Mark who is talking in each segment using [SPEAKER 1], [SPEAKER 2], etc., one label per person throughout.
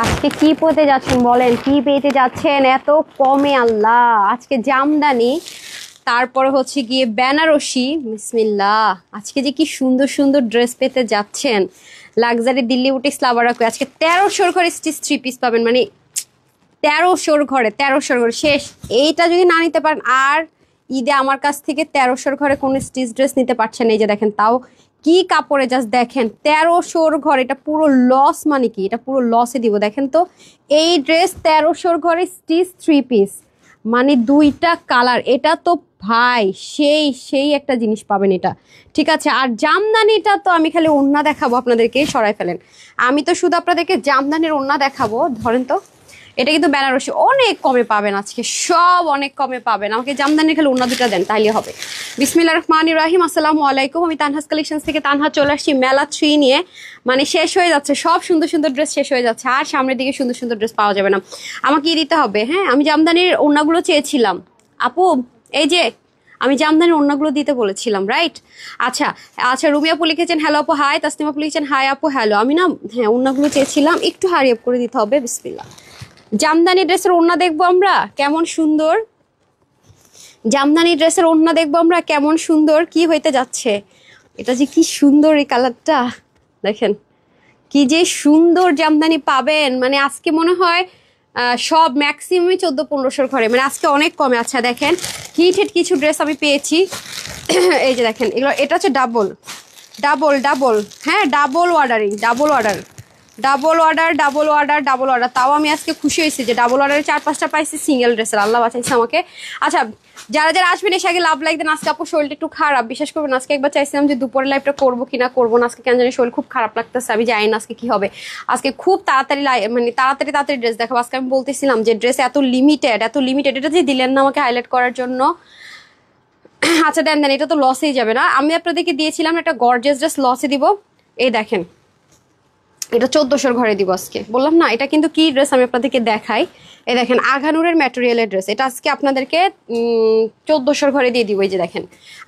[SPEAKER 1] আজকে কি পেতে যাচ্ছেন বলেন, কি পেতে যাচ্ছেন এত কমে? আল্লাহ, আজকে জামদানি, তারপরে হচ্ছে গিয়ে বেনারসি। বিসমিল্লাহ, আজকে যে কি সুন্দর সুন্দর ড্রেস পেতে যাচ্ছেন। লাক্সারি দিল্লি বুটিক স্লাভারা আজকে 1300 ঘরে স্টিচ 3 পিস পাবেন, মানে 1300 ঘরে 1300 ঘরে শেষ। এইটা যদি না নিতে পারেন আর ঈদে আমার কাছ থেকে 1300 ঘরে কোনো স্টিচ ড্রেস নিতে পারছেন। এই যে দেখেন, তাও কি কাপড়ে, জাস্ট দেখেন 1300 ঘর। এটা পুরো লস, মানে কি এটা পুরো লসে দিব। দেখেন তো এই ড্রেস 1300 ঘরে স্টিচ 3 পিস, মানে 2টা কালার। এটা তো ভাই সেই সেই একটা জিনিস পাবেন এটা, ঠিক আছে। আর জামদানিটা তো আমি খালি ওড়না দেখাবো আপনাদেরকে, সরাই ফেলেন। আমি তো শুধু আপনাদেরকে জামদানির ওড়না দেখাবো। ধরেন তো, এটা কিন্তু বেনারসি, অনেক কমে পাবেন আজকে, সব অনেক কমে পাবেন। আমাকে জামদানির খালি ওড়না দুটা দেন, তাইলে হবে। বিসমিল্লাহির রহমানির রহিম। আসসালামু আলাইকুম। আমি তানহাস কালেকশনস থেকে তানহা চলে আসছি মেলা 3 নিয়ে। মানে শেষ হয়ে যাচ্ছে, সব সুন্দর সুন্দর ড্রেস শেষ হয়ে যাচ্ছে, আর সামনের দিকে সুন্দর সুন্দর ড্রেস পাওয়া যাবে না। আমাকে দিতে হবে। হ্যাঁ, আমি জামদানির ওড়নাগুলো চেয়েছিলাম আপু, এই যে আমি জামদানির ওড়নাগুলো দিতে বলেছিলাম, রাইট? আচ্ছা আচ্ছা, রুমি আপু লিখেছেন হ্যালো আপু হাই, তাসনিম আপু লিখেছেন হাই আপু হ্যালো। আমি না, হ্যাঁ, ওড়নাগুলো চেয়েছিলাম, একটু হারি আপ করে দিতে হবে। বিসমিল্লাহ। জামদানি ড্রেসের ওড়না দেখবো আমরা কেমন সুন্দর, জামদানি ড্রেসের ওড়না দেখবো আমরা কেমন সুন্দর। কি হইতে যাচ্ছে এটা, যে কি সুন্দর এই কালারটা, দেখেন কি যে সুন্দর জামদানি পাবেন। মানে আজকে মনে হয় সব ম্যাক্সিমামই 1400-1500 ঘরে, মানে আজকে অনেক কমে। আচ্ছা দেখেন, হিট হিট কিছু ড্রেস আমি পেয়েছি। এই যে দেখেন, এগুলো, এটা হচ্ছে ডাবল ডাবল ডাবল, হ্যাঁ double ordering, double order double order double order double order. তাও আমি আজকে খুশি হয়েছি যে ডাবল অর্ডারে 4-5টা পাইছি সিঙ্গেল ড্রেসের, আল্লাহ বাঁচাইছে আমাকে। আচ্ছা, যারা যারা আসবেন এসে আগে লাভ লাইক দেন। আজকে আপু শরীরটা একটু খারাপ, বিশ্বাস করবেন। আজকে একবার চাইছিলাম যে দুপুরের লাইভটা করবো কিনা, করবো না। আজকে কেন জানি শরীর খুব খারাপ লাগতেছে, আমি জানি না আজকে কি হবে। আজকে খুব তাড়াতাড়ি মানে তাড়াতাড়ি ড্রেস দেখাবো। আজকে আমি বলতেছিলাম যে ড্রেস এত লিমিটেড এটা যে দিলেন না আমাকে হাইলাইট করার জন্য। আচ্ছা দেন দেন, এটা তো লসেই যাবে না। আমি আপনাদেরকে দিয়েছিলাম একটা গর্জিয়াস ড্রেস, লসে দিব। এই দেখেন, এটা 1400 ঘরে দিব আজকে, বললাম না। এটা কিন্তু কি ড্রেস আমি আপনাদেরকে দেখাই। এই দেখেন, আঘানুরের ম্যাটেরিয়ালের ড্রেস, এটা আজকে আপনাদেরকে 1400 ঘরে দিয়ে দিব। এই যে দেখেন,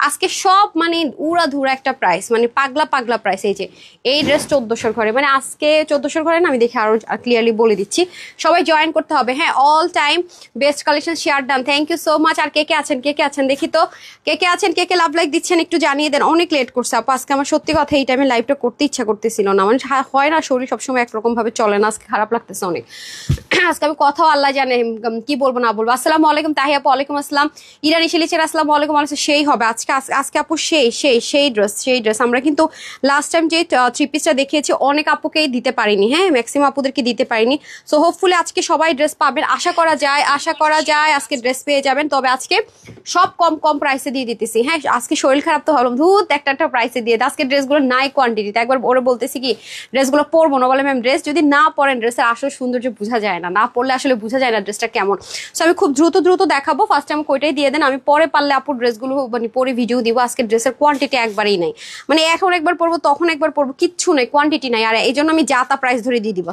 [SPEAKER 1] আজকে সব মানে উড়া ধুরা একটা প্রাইস, মানে পাগলা পাগলা প্রাইস। এই যে এই ড্রেস 1400 ঘরে, মানে আজকে 1400 ঘরে না, আমি দেখে আরো ক্লিয়ারলি বলে দিচ্ছি। সবাই জয়েন করতে হবে, হ্যাঁ। All time best collection, share done, thank you so much. আর কে কে আছেন দেখি তো, কে আছেন, কে লাভ লাইক দিচ্ছেন একটু জানিয়ে দেন। অনেক লেট করছে আপু, আজকে আমার সত্যি কথা এই টাইমে লাইভটা করতে ইচ্ছা করতেছিল না। মানে হয় না, শরীর সবসময় একরকম ভাবে চলে না, আজকে খারাপ লাগতেছে অনেক। আজকে আমি কথাও আল্লাহ জানে কি বলবো না বলবো। আসসালামু আলাইকুম তাহি আপু, ওয়ালাইকুম আসসালাম। ইরান ইশালিচের আসসালামু আলাইকুম। সেই হবে আজকে আপু, সেই ড্রেস আমরা কিন্তু লাস্ট টাইম যে 3 পিসটা দেখিয়েছি অনেক আপুকেই দিতে পারিনি, হ্যাঁ, ম্যাক্সিমাম আপুদেরকে দিতে পারিনি। সো হোপফুলি আজকে সবাই ড্রেস পাবেন, আশা করা যায় আজকে ড্রেস পেয়ে যাবেন। তবে আজকে সব কম কম প্রাইসে দিয়ে দিতেছি, হ্যাঁ। আজকে শরীর খারাপ তো হলো, ধুত একটা প্রাইসে দিয়ে আজকে ড্রেসগুলো নাই কোয়ান্টিটিতে। একবার ওরে বলতেছি কি ড্রেসগুলো পরবো না, বলে ম্যাম ড্রেস যদি না পরেন ড্রেসের আসল সৌন্দর্য বোঝা যায় না, পরলে আসলে বোঝা যায় না ড্রেসটা কেমন। সো আমি খুব দ্রুত দেখাবো। ফার্স্ট টাইম কইটাই দিয়ে দেন, আমি পরে পারলে আপুর ড্রেসগুলো মানে পরে ভিডিও দিব। আজকে ড্রেসের কোয়ান্টিটি একবারই নাই, মানে এখন একবার পরবো তখন একবার পরবো, কিচ্ছু নাই, কোয়ান্টিটি নাই। আর এই জন্য আমি যা তা প্রাইস ধরে দিয়ে দিব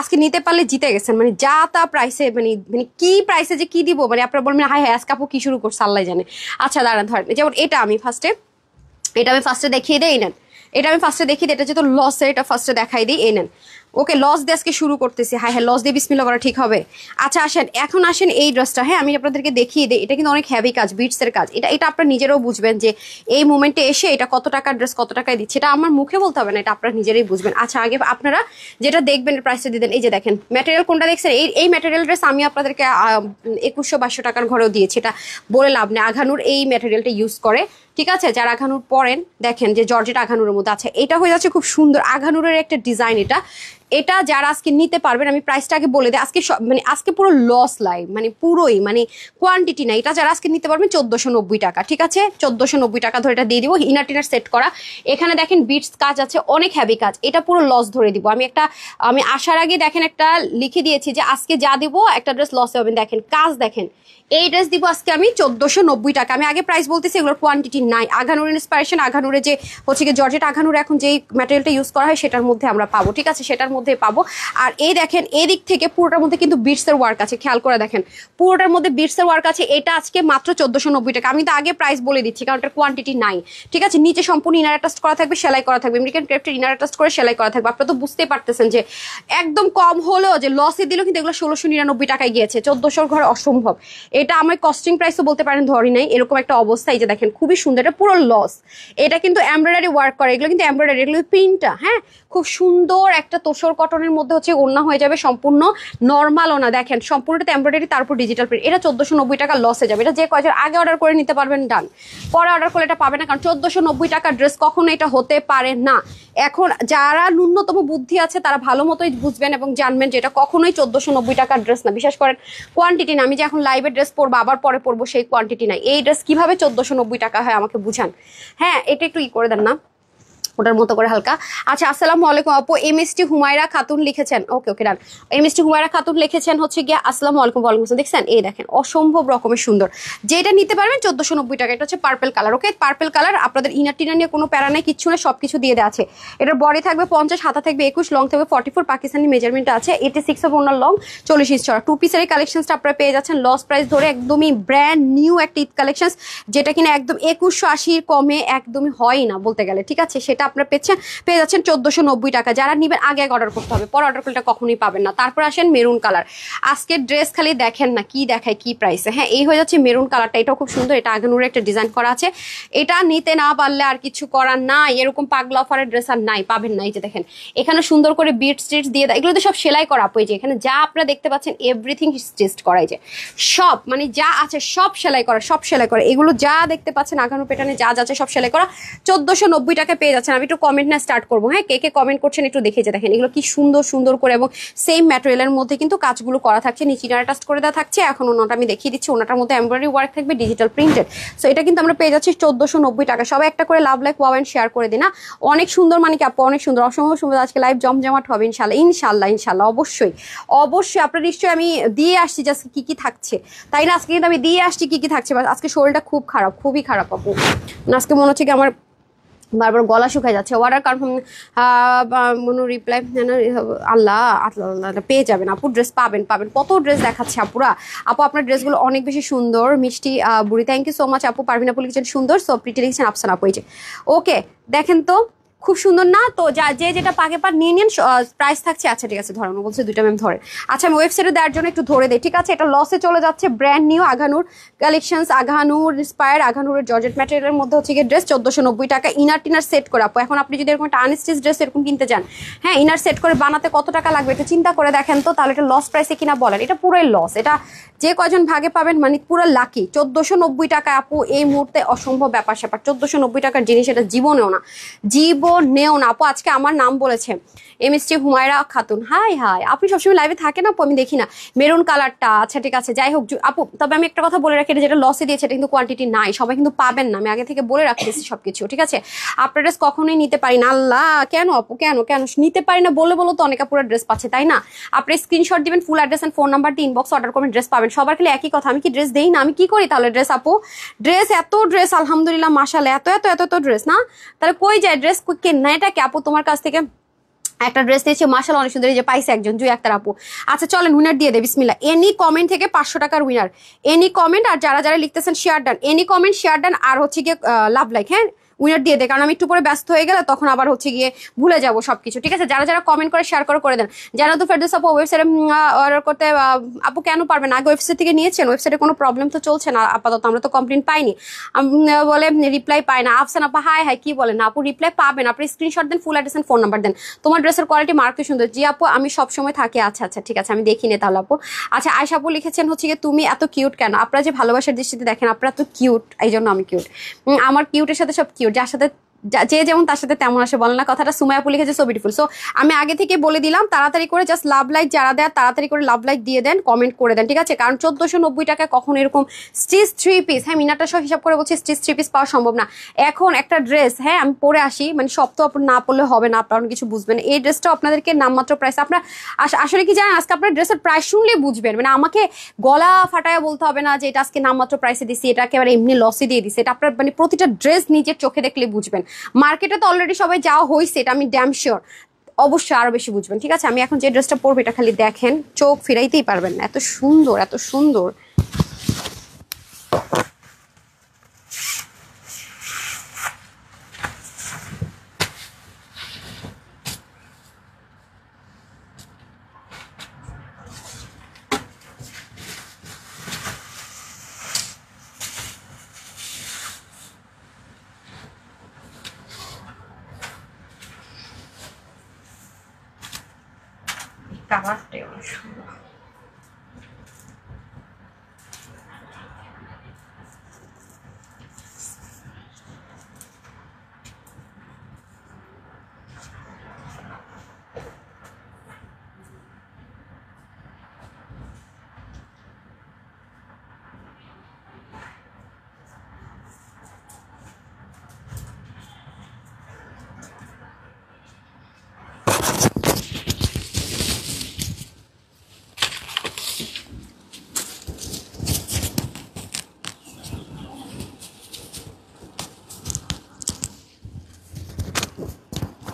[SPEAKER 1] আজকে নিতে পারলে জিতে গেছেন। মানে যা তা প্রাইসে, মানে কি প্রাইসে যে কি দিব, মানে আপনারা বলবেন হাই আজকে আপু কি শুরু করছে আল্লাহ জানে। আচ্ছা দাঁড়ান, ধরেন যেমন এটা আমি ফার্স্টে দেখিয়ে দিই, এই নেন। এটা যেহেতু লসে, এটা ফার্স্টে দেখাই দিই, এই নেন। ওকে, লস দিয়ে আজকে শুরু করতেছি। হ্যাঁ, লস দিয়ে বিসমিল্লাহ করা ঠিক হবে। আচ্ছা আসেন এই ড্রেসটা, হ্যাঁ, আমি আপনাদেরকে দেখিয়ে দিই। এটা কিন্তু অনেক হেভি কাজ, বিটসের কাজ। এটা আপনারা নিজেরাও বুঝবেন যে এই মোমেন্টে এসে এটা কত টাকার ড্রেস, কত টাকায় দিচ্ছে। এটা আমার মুখে বলতে হবে না, এটা আপনারা নিজেরাই বুঝবেন। আচ্ছা, আগে আপনারা যেটা দেখবেন প্রাইসটা দিয়ে দেন। এই যে দেখেন, ম্যাটেরিয়াল কোনটা দেখছেন, এই ম্যাটেরিয়াল ড্রেস আমি আপনাদেরকে 2100-2200 টাকার ঘরেও দিয়েছি। এটা বলে লাভ নেই, আঘানুর এই ম্যাটেরিয়ালটা ইউজ করে, ঠিক আছে। যারা আঘানুর পরেন দেখেন যে জর্জেট আঘানুরের মধ্যে আছে। এটা হয়ে যাচ্ছে খুব সুন্দর আঘানুরের একটা ডিজাইন। এটা যারা আজকে নিতে পারবেন, আমি প্রাইসটা আগে বলে দিই। আজকে পুরো লস লাইভ, মানে পুরোই, মানে কোয়ান্টিটি নাই। এটা যারা আজকে নিতে পারবেন 1490 টাকা, ঠিক আছে। 1490 টাকা ধরে এটা দিয়ে দিব। ইনার টিনার সেট করা, এখানে দেখেন বিটস কাজ আছে, অনেক হেভি কাজ। এটা পুরো লস ধরে দিব। আমি আসার আগে দেখেন একটা লিখে দিয়েছি যে আজকে যা দিব একটা ড্রেস লসে হবেন। দেখেন কাজ, দেখেন এই ড্রেস দিব আজকে আমি 1490 টাকা। আমি আগে প্রাইস বলতেছি, এগুলোর কোয়ান্টিটি নাই। আঘানুর ইন্সপাইরেশন, আঘানুরে যে হচ্ছে কি জর্জেট আঘানুর এখন যেই ম্যাটেরিয়ালটা ইউজ করা হয় সেটার মধ্যে আমরা পাবো, ঠিক আছে, সেটার মধ্যে পাবো। আর এই দেখেন এদিক থেকে পুরোটার মধ্যে কিন্তু বিটসের ওয়ার্ক আছে, খেয়াল করে দেখেন পুরোটার মধ্যে বিটসের ওয়ার্ক আছে। এটা আজকে মাত্র 1490 টাকা। আমি তো আগে প্রাইস বলে দিচ্ছি কারণ এটার কোয়ান্টিটি নাই, ঠিক আছে। নিচে সম্পূর্ণ ইনার অ্যাটাচ করা থাকবে, সেলাই করা থাকবে, আমেরিকান ক্রেফটের ইনার অ্যাটাচ করে সেলাই করা থাকবে। আপনারা তো বুঝতেই পারতেছেন যে একদম কম হলেও যে লসে দিল, কিন্তু এগুলো 1699 টাকায় গিয়েছে, 1400 ঘরে অসম্ভব। এটা আমার কস্টিং প্রাইসও বলতে পারেন ধরি নাই, এরকম একটা অবস্থা। এই যে দেখেন খুবই সুন্দর, এটা পুরো লস। এটা কিন্তু এমব্রয়ডারি ওয়ার্ক করে, এগুলো কিন্তু এমব্রয়ডারি, এগুলো প্রিন্টটা, হ্যাঁ খুব সুন্দর একটা তোষর কটনের মধ্যে হচ্ছে ওড়না হয়ে যাবে, সম্পূর্ণ নর্মাল ওনা। দেখেন সম্পূর্ণটা এমব্রয়ডারি, তারপর ডিজিটাল প্রিন্ট। এটা 1490 টাকা লসে যাবে। এটা যে কয়েকজন আগে অর্ডার করে নিতে পারবেন ডান, পরে অর্ডার করলে এটা পাবে না, কারণ 1490 টাকার ড্রেস কখনো এটা হতে পারে না। এখন যারা ন্যূনতম বুদ্ধি আছে তারা ভালো মতোই বুঝবেন এবং জানবেন যে এটা কখনোই 1490 টাকার ড্রেস না। বিশেষ করেন কোয়ান্টিটি না, আমি যে এখন লাইভের ড্রেস পরবো আবার পরে পরবো সেই কোয়ান্টিটি নাই। এই ড্রেস কিভাবে 1490 টাকা হয় আমাকে বুঝান। হ্যাঁ এটা একটু করে দেন না ওটার মতো করে হালকা। আচ্ছা আসসালামু আলাইকুম আপু, এমএসটি হুমায়রা খাতুন লিখেছেন, ওকে ওকে ডান। এমএসটি হুমায়রা খাতুন লিখেছেন হচ্ছে গিয়ে আসসালামু আলাইকুম। ওয়ালাইকুম আসসালাম। দেখছেন এই দেখেন অসম্ভব রকমের সুন্দর, যেটা নিতে পারবেন 1490 টাকা। এটা হচ্ছে পার্পল কালার, ওকে পার্পল কালার। আপনাদের ইনার টিনার নিয়ে কোনো প্যারা নাই, কিচ্ছু না, সবকিছু দিয়ে দেওয়া আছে। এটার বডি থাকবে 50, হাতা থাকবে 21, লং থাকবে 44, পাকিস্তানি মেজারমেন্ট আছে। 86 অফ ওনার লং, 40 ইঞ্চ চড়া। টু পিসের এই কালেকশনসটা আপনারা পেয়ে যাচ্ছেন লস প্রাইস ধরে, একদমই ব্র্যান্ড নিউ একটা ঈদ কালেকশন, যেটা কিনা একদম 2180 কমে একদমই হয় না বলতে গেলে, ঠিক আছে। সেটা আপনারা পেয়ে যাচ্ছেন 1490 টাকা। যারা নিবেন আগে আগে অর্ডার করতে হবে, পরে অর্ডার করলে কখনোই পাবেন না। তারপর আসেন মেরুন কালার। আজকের ড্রেস খালি দেখেন না কি দেখায়, কি প্রাইসে। হ্যাঁ এই হয়ে যাচ্ছে মেরুন কালারটা, এটাও খুব সুন্দর। এটা আগানুরে একটা ডিজাইন করা আছে, এটা নিতে না পারলে আর কিছু করার নাই। এরকম পাগলা অফারের ড্রেস আর নাই, পাবেন না। এই যে দেখেন এখানে সুন্দর করে বিট স্টিচ দিয়ে দেয়, এগুলো তো সব সেলাই করা। আপু এই যে এখানে যা আপনারা দেখতে পাচ্ছেন এভরিথিং স্টিচ করা, এই যে সব মানে যা আছে সব সেলাই করা, সব সেলাই করা। এগুলো যা দেখতে পাচ্ছেন আগানু প্যাটার্নে যা যাচ্ছে সব সেলাই করা, 1490 টাকা পেয়ে যাচ্ছেন। আমি একটু কমেন্ট না স্টার্ট করবো, হ্যাঁ কে কে কমেন্ট করছেন একটু দেখে যে দেখেন এগুলো কি সুন্দর সুন্দর করে, এবং সেম ম্যাটেরিয়ালের মধ্যে কিন্তু কাজগুলো করা থাকছে, নিচে টাচ করে দেওয়া থাকছে। এখন ওনাটা আমি দেখিয়ে দিচ্ছি, ওনাটার মধ্যে এমব্রয়ডারি ওয়ার্ক থাকবে, ডিজিটাল প্রিন্টেড। সো এটা কিন্তু আমরা পেয়ে যাচ্ছি 1490 টাকা। সবাই একটা করে love like wow and share করে দিন। না অনেক সুন্দর মানে কি আপু, অনেক সুন্দর, অসম্ভব সুন্দর। আজকে লাইভ জমজমাট হবে ইনশাল্লাহ, ইনশাল্লাহ ইনশাল্লাহ, অবশ্যই অবশ্যই। আপনার নিশ্চয়ই আমি দিয়ে আসছি যে আজকে কি কি থাকছে, তাই না? আজকে কিন্তু আমি দিয়ে আসছি কি কি থাকছে। আজকে শরীরটা খুব খারাপ, খুবই খারাপ আপু। আজকে মনে হচ্ছে কি আমার বারবার গলা শুকায় যাচ্ছে। অর্ডার কনফার্ম মনো রিপ্লাই, আল্লাহ আল্লাহ পেয়ে যাবেন আপু, ড্রেস পাবেন পাবেন। কত ড্রেস দেখাচ্ছে আপুরা। আপু আপনার ড্রেসগুলো অনেক বেশি সুন্দর। মিষ্টি বুড়ি থ্যাংক ইউ সো মাচ আপু। পারভিন আপু লিখেছেন সুন্দর, সো প্রিটি লিখেছেন আফসান আপু। এই যে ওকে দেখেন তো খুব সুন্দর না? তো যা যে যেটা পাকে পার নিয়ে নিন, প্রাইস থাকছে। আচ্ছা ঠিক আছে ধরেন, বলছে দুইটা ম্যাম ধরে। আচ্ছা আমি ওয়েবসাইটে দেওয়ার জন্য একটু ধরে দেয়, ঠিক আছে। এটা লসে চলে যাচ্ছে, brand new Aghanoor collections, Aghanoor inspire, আঘানুরের জর্জেট ম্যাটেরিয়ালের মধ্যে হচ্ছে গিয়ে ড্রেস 1490 টাকা। ইনার টিনার সেট করে আপু, এখন আপনি যদি এরকম একটা আনস্টিচ ড্রেস এরকম কিনতে যান, হ্যাঁ ইনার সেট করে বানাতে কত টাকা লাগবে এটা চিন্তা করে দেখেন তো, তাহলে এটা লস প্রাইসে কিনা বলেন। এটা পুরোই লস, এটা যে কয়জন ভাগে পাবেন মানে পুরো লাকি। 1490 টাকা আপু এই মুহূর্তে অসম্ভব ব্যাপার স্যাপার। 1490 টাকার জিনিস এটা জীবনেও না, জীবনেও না আপু। আজকে আমার নাম বলেছে MST Humaira Khatun. High high, আপনি সবসময় লাইভে থাকেন আপু, আমি দেখি না। মেরুন কালারটা আচ্ছা ঠিক আছে, যাই হোক আপু। তবে আমি একটা কথা বলে রাখি, যেটা লসে দিয়েছে এটা কিন্তু কোয়ান্টিটি নাই, সবাই কিন্তু পাবেন না। আমি আগে থেকে বলে রাখতেছি সবকিছু, ঠিক আছে। আপনার ড্রেস কখনোই নিতে পারি না। আল্লাহ কেন আপু, কেন কেন নিতে পারি না বলে বলো তো অনেক আপুরা ড্রেস পাচ্ছে, তাই না? আপনি স্ক্রিনশট দিবেন, full address and phone number দিয়ে ইনবক্স অর্ডার করবেন, ড্রেস পাবেন। সবার খেলে একই কথা, আমি কি ড্রেস দেই না? আমি কি করি তাহলে ড্রেস আপু? ড্রেস এত ড্রেস আলহামদুলিল্লাহ মাশাআল্লাহ, এত এত এত এত ড্রেস না, তাহলে কই যায় ড্রেস? কেনা এটা কি আপু তোমার কাছ থেকে একটা ড্রেস দিয়েছে মাশাআল্লাহ অনেক সুন্দর, এই যে পাইছে একজন জুই আক্তার আপু। আচ্ছা চলেন উইনার দিয়ে দে বিসমিল্লাহ। এনি কমেন্ট থেকে 500 টাকার উইনার, এনি কমেন্ট। আর যারা যারা লিখতেছেন share done, any comment share done, আর হচ্ছে গিয়ে লাভ লাইক, হ্যাঁ উইনার দিয়ে দে, কারণ আমি একটু পরে ব্যস্ত হয়ে গেলে তখন আবার হচ্ছে গিয়ে ভুলে যাবো সবকিছু, ঠিক আছে। যারা যারা কমেন্ট করে শেয়ার করে দেন। যারা তো ফেরদৌস আপু ওয়েবসাইটে অর্ডার করতে আপু কেন পারবেন? আগে ওয়েবসাইট থেকে নিয়েছেন, ওয়েবসাইটে কোনো প্রবলেম তো চলছে না আপাতত, আমরা তো কমপ্লেন পাইনি। বলে রিপ্লাই পাই না। আফসান আপা হাই হাই, কি বলেন আপু? রিপ্লাই পাবেন, আপনি স্ক্রিনশট দেন, ফুল অ্যাড্রেস ফোন নাম্বার দেন। তোমার ড্রেসের কোয়ালিটি মার্কে সুন্দর। জি আপু আমি সবসময় থাকি। আচ্ছা আচ্ছা ঠিক আছে, আমি দেখিনি তাহলে আপু। আচ্ছা আয়শা আপু লিখেছেন হচ্ছে গিয়ে তুমি এত কিউট কেন? আপনারা যে ভালোবাসার দৃষ্টিতে দেখেন, আপনারা তো কিউট, এই জন্য আমি কিউট। আমার কিউটের সাথে সব কিউট, যার সাথে যে যেমন তার সাথে তেমন আসে বলে না কথাটা, সুমাইয়া আপু লিখেছে সো বিউটিফুল। সো আমি আগে থেকে বলে দিলাম, তাড়াতাড়ি করে জাস্ট লাভ লাইক যারা দেয় তাড়াতাড়ি করে লাভ লাইক দিয়ে দেন, কমেন্ট করে দেন, ঠিক আছে? কারণ 1490 টাকায় কখন এরকম স্টিচ 3 পিস, হ্যাঁ মিনাটা সহ হিসাব করে বলছি স্টিচ 3 পিস পাওয়া সম্ভব না। এখন একটা ড্রেস, হ্যাঁ আমি পরে আসি, মানে সব তো আপনার না পড়লে হবে না, আপনারা কিছু বুঝবেন। এই ড্রেসটা আপনাদেরকে নামমাত্র প্রাইস, আপনার আসলে কি জানেন আজকে আপনার ড্রেসের প্রাইস শুনলেই বুঝবেন, মানে আমাকে গলা ফাটায় বলতে হবে না যে এটা আজকে নামমাত্র প্রাইসে দিছি, এটা একেবারে এমনি লসে দিয়ে দিছে। এটা আপনার মানে প্রতিটা ড্রেস নিজের চোখে দেখলে বুঝবেন। মার্কেটে তো অলরেডি সবাই যাওয়া হয়েছে, এটা আমি ড্যাম শিওর, অবশ্যই আরো বেশি বুঝবেন, ঠিক আছে? আমি এখন যে ড্রেসটা পরবো এটা খালি দেখেন, চোখ ফিরাইতেই পারবেন না, এত সুন্দর এত সুন্দর। কালারটাই অনেক সুন্দর।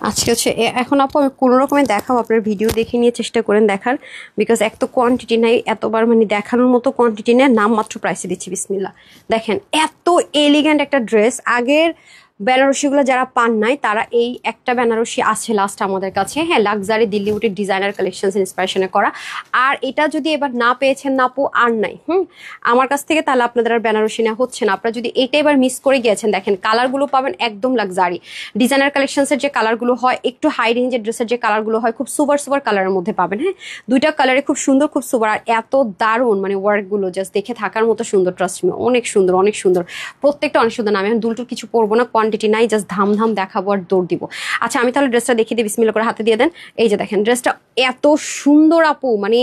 [SPEAKER 1] আজকে হচ্ছে এখন আপু আমি কোনো রকমের দেখাবো, আপনার ভিডিও দেখে নিয়ে চেষ্টা করেন দেখার, বিকজ এক তো কোয়ান্টিটি নাই, এতবার মানে দেখানোর মতো কোয়ান্টিটি নেই, নাম মাত্র প্রাইসে দিচ্ছি। বিসমিল্লাহ, দেখেন এত এলিগ্যান্ট একটা ড্রেস। আগের বেনারসিগুলো যারা পান নাই তারা এই একটা বেনারসি আছে লাস্ট আমাদের কাছে, হ্যাঁ লাক্সারি দিল্লি উটের ডিজাইনার কালেকশন ইন্সপিরেশনে করা। আর এটা যদি এবার না পেয়েছেন না আপু আর নাই আমার কাছ থেকে, তাহলে আপনাদের আর বেনারসি নেওয়া হচ্ছে না। আপনারা যদি এটা এবার মিস করে গিয়েছেন, দেখেন কালারগুলো পাবেন একদম লাক্সারি ডিজাইনার কালেকশনসের যে কালারগুলো হয়, একটু হাই রেঞ্জের ড্রেসের যে কালারগুলো হয়, খুব সুপার সুপার কালারের মধ্যে পাবেন, হ্যাঁ দুইটা কালারে খুব সুন্দর খুব সুপার, আর এত দারুণ মানে ওয়ার্কগুলো জাস্ট দেখে থাকার মতো সুন্দর, ট্রাস্ট মি অনেক সুন্দর অনেক সুন্দর, প্রত্যেকটা অনেক সুন্দর। আমি এখন দুলটুর কিছু পরবো না, কোয়ান্টিটি নাই, জাস্ট ধাম ধাম দেখাবো আর দৌড় দিব। আচ্ছা আমি তাহলে ড্রেসটা দেখিয়ে দিই, বিসমিল্লাহ করে হাতে দিয়ে দেন। এই যে দেখেন ড্রেসটা এত সুন্দর আপু, মানে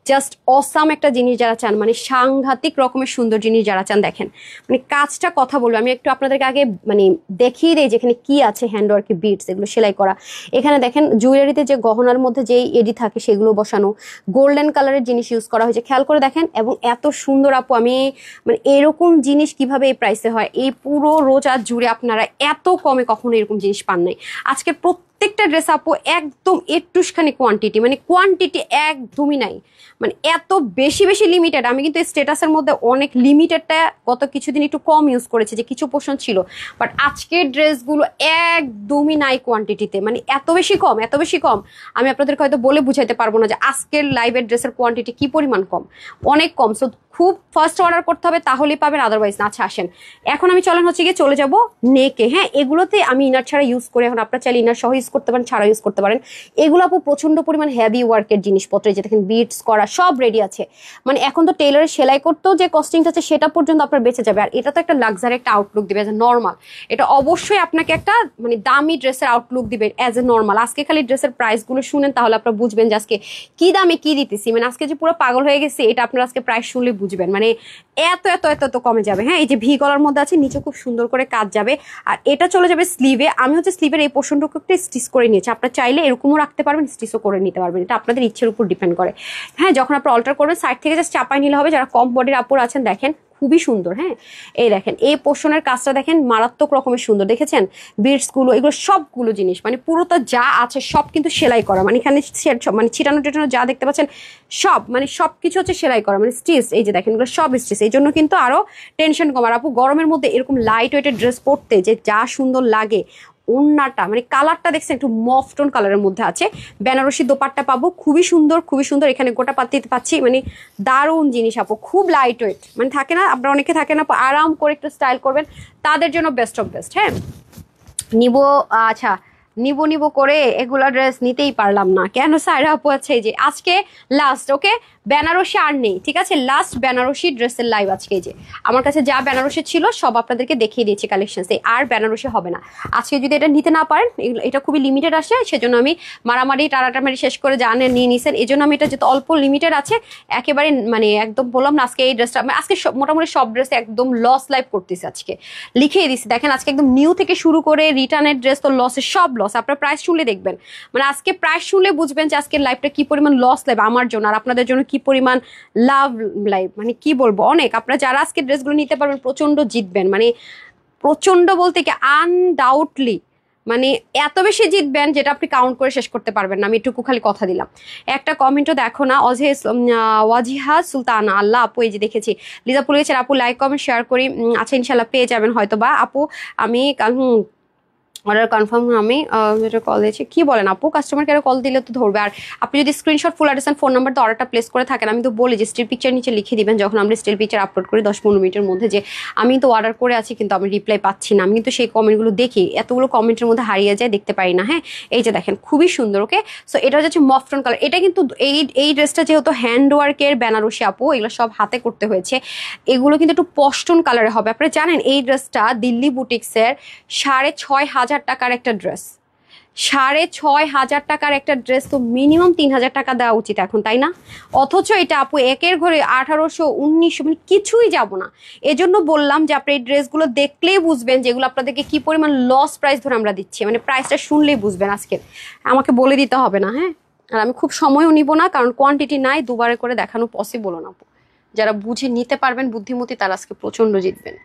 [SPEAKER 1] জাস্ট অসাম একটা জিনিস যারা চান, মানে সাংঘাতিক রকমের সুন্দর জিনিস যারা চান, দেখেন মানে কাজটা কথা বলবো। আমি একটু আপনাদেরকে আগে মানে দেখিয়ে দিই যেখানে কি আছে, হ্যান্ডওয়ার্কে বিটস এগুলো সেলাই করা। এখানে দেখেন জুয়েলারিতে যে গহনার মধ্যে যেই এডি থাকে সেগুলো বসানো, গোল্ডেন কালারের জিনিস ইউজ করা হয়েছে, খেয়াল করে দেখেন। এবং এত সুন্দর আপু, আমি মানে এরকম জিনিস কিভাবে এই প্রাইসে হয়, এই পুরো রোজা জুড়ে আপনারা এত কমে কখনো এরকম জিনিস পান নাই। আজকে প্রত্যেকটা ড্রেস আপু একদম একটুখানি কোয়ান্টিটি, মানে কোয়ান্টিটি একদমই নাই, মানে এত বেশি বেশি লিমিটেড। আমি কিন্তু স্ট্যাটাসের মধ্যে অনেক লিমিটেডটা গত কিছুদিন একটু কম ইউজ করেছি, যে কিছু পোর্শন ছিল, বাট আজকের ড্রেসগুলো একদমই নাই কোয়ান্টিটিতে, মানে এত বেশি কম এত বেশি কম। আমি আপনাদেরকে হয়তো বলে বুঝাইতে পারবো না যে আজকের লাইভের ড্রেসের কোয়ান্টিটি কি পরিমাণ কম, অনেক কম। সো খুব ফার্স্ট অর্ডার করতে হবে তাহলেই পাবেন, আদারওয়াইজ না। আচ্ছা আসেন এখন আমি চলে যাব নেকে। হ্যাঁ এগুলোতে আমি ইনার ছাড়া ইউজ করে, এখন আপনারা চাইলে ইনার সহ ইউজ করতে পারেন, ছাড়া ইউজ করতে পারেন। এগুলো আপু প্রচন্ড পরিমাণ হেভি ওয়ার্কের জিনিসপত্র, যে দেখেন বিটস করা সব রেডি আছে, মানে এখন তো টেলারের সেলাই করতেও যে কস্টিংটা আছে সেটা পর্যন্ত আপনার বেঁচে যাবে। আর এটা তো একটা লাক্সারি একটা আউটলুক দিবে অ্যাজ এ নর্মাল, এটা অবশ্যই আপনাকে একটা মানে দামি ড্রেসের আউটলুক দিবে অ্যাজ এ নর্মাল। আজকে খালি ড্রেসের প্রাইসগুলো শুনেন তাহলে আপনারা বুঝবেন যে আজকে কি দামে কি দিতেছি, মানে আজকে যে পুরো পাগল হয়ে গেছে এটা আপনারা আজকে প্রাইস শুনলে বুঝবেন, মানে এত এত এত এত কমে যাবে। হ্যাঁ এই যে ভি গলার মধ্যে আছে, নিচে খুব সুন্দর করে কাজ যাবে, আর এটা চলে যাবে স্লিভে। আমি হচ্ছে স্লিভের এই পোর্শনটুকু একটু স্টিচ করে নিয়েছি, আপনারা চাইলে এরকমও রাখতে পারবেন, স্টিচও করে নিতে পারবেন, এটা আপনাদের ইচ্ছের উপর ডিপেন্ড করে। হ্যাঁ যখন আপনারা অল্টার করবেন সাইড থেকে জাস্ট চাপাই নিলে হবে। যারা কম বডির আপুর আছেন দেখেন খুবই সুন্দর। হ্যাঁ এই দেখেন এই পোর্শনের কাজটা দেখেন মারাত্মক রকমের সুন্দর, দেখেছেন বিটস গুলো, এগুলো সবগুলো জিনিস মানে পুরোটা যা আছে সব কিন্তু সেলাই করা, মানে এখানে মানে ছিটানো টিটানো যা দেখতে পাচ্ছেন সব মানে সবকিছু হচ্ছে সেলাই করা, মানে স্টিচ। এই যে দেখেন এগুলো সব স্টিচ, এই জন্য কিন্তু আরো টেনশন কম। আর আপু গরমের মধ্যে এরকম লাইট ওয়েটের ড্রেস পরতে যে যা সুন্দর লাগে, ওন্নাটা মানে কালারটা দেখছেন একটু মফ টোন কালারের মধ্যে আছে, বেনারসি দোপাট্টা পাবো খুবই সুন্দর খুবই সুন্দর। এখানে গোটা পাত্তিতে পাচ্ছি, মানে দারুণ জিনিস আপু, খুব লাইট ওয়েট, মানে থাকে না আপনারা অনেকে থাকে না আরাম করে একটু স্টাইল করবেন, তাদের জন্য বেস্ট অফ বেস্ট। হ্যাঁ নিব। আচ্ছা নিবো নিবো করে এগুলা ড্রেস নিতেই পারলাম না। কেন সাইরা আপু আছে যে আজকে লাস্ট, ওকে বেনারসি আর নেই, ঠিক আছে, লাস্ট বেনারসি ড্রেসের লাইভ আজকে। যে আমার কাছে যা বেনারসি ছিল সব আপনাদেরকে দেখিয়ে দিয়েছি কালেকশন, আর বেনারসি হবে না আজকে। যদি এটা নিতে না পারেন, এটা খুবই লিমিটেড আসে, সেজন্য আমি মারামারি টারাটামারি শেষ করে জানেন নিয়ে নিছেন, এই জন্য আমি এটা যেহেতু অল্প লিমিটেড আছে একেবারে মানে একদম বললাম না আজকে এই ড্রেসটা আজকে মোটামুটি সব ড্রেসে একদম লস লাইভ করতেছে আজকে, লিখিয়ে দিচ্ছি। দেখেন আজকে একদম নিউ থেকে শুরু করে রিটার্নের ড্রেস তো লসের সব লস। আপনার প্রাইস শুনলে দেখবেন, মানে আজকে প্রাইস শুনলে বুঝবেন যে আজকের লাইভটা কি পরিমাণ লস লাইভ আমার জন্য আর আপনাদের জন্য কি পরিমাণ লাভ লাইভ, মানে কি বলবো অনেক। আপনারা যারা আজকে ড্রেসগুলো নিতে পারবেন প্রচন্ড জিতবেন, মানে প্রচন্ড বলতে কি আনডাউটলি, মানে এত বেশি জিতবেন যেটা আপনি কাউন্ট করে শেষ করতে পারবেন না। আমি এটুকু খালি কথা দিলাম। একটা কমেন্টও দেখো না, ওয়াজিহা সুলতানা, আল্লাহ আপু এই যে দেখেছি লিজা পুল গেছে, আপু লাইক কমেন্ট শেয়ার করি। আচ্ছা ইনশাল্লাহ পেয়ে যাবেন হয়তো বা আপু। আমি অর্ডার কনফার্ম, আমি যেটা কল দিয়েছি কি বলেন আপু, কাস্টমার কেয়ারে কল দিলে তো ধরবে। আর আপনি যদি screenshot full address phone number তো অর্ডারটা প্লেস করে থাকেন, আমি তো বলি যে স্টিল পিকচার নিচে লিখে দিবেন যখন আমরা স্টিল পিকচার আপলোড করি 10-15 মিনিটের মধ্যে, যে আমি তো অর্ডার করে আছি কিন্তু আমি রিপ্লাই পাচ্ছি না। আমি কিন্তু সেই কমেন্টগুলো দেখি, এতগুলো কমেন্টের মধ্যে হারিয়ে যায়, দেখতে পারি না। হ্যাঁ এই যে দেখেন খুবই সুন্দর, ওকে। সো এটা হচ্ছে মফটন কালার। এটা কিন্তু এই ড্রেসটা যেহেতু হ্যান্ড ওয়ার্কের বেনারসি আপু, এগুলো সব হাতে করতে হয়েছে, এগুলো কিন্তু একটু পশটন কালারে হবে। আপনারা জানেন এই ড্রেসটা দিল্লি বুটিক্সের 6,500 টাকার একটা ড্রেস, 6,500 টাকার একটা ড্রেস, তো মিনিমাম 3,000 টাকা দেওয়া উচিত এখন, তাই না? অথচ এটা আপু একের ঘরে 1800, 1900, মানে কিছুই যাব না। এজন্য বললাম যে আপনি এই ড্রেসগুলো দেখলেই বুঝবেন যেগুলো আপনাদেরকে কি পরিমাণ লস প্রাইস ধরে আমরা দিচ্ছি, মানে প্রাইসটা শুনলেই বুঝবেন আজকে, আমাকে বলে দিতে হবে না। হ্যাঁ আর আমি খুব সময়ও নিব না, কারণ কোয়ান্টিটি নাই, দুবারে করে দেখানো পসিবলও না আপু। যারা বুঝে নিতে পারবেন বুদ্ধিমতী তারা আজকে প্রচন্ড জিতবেন।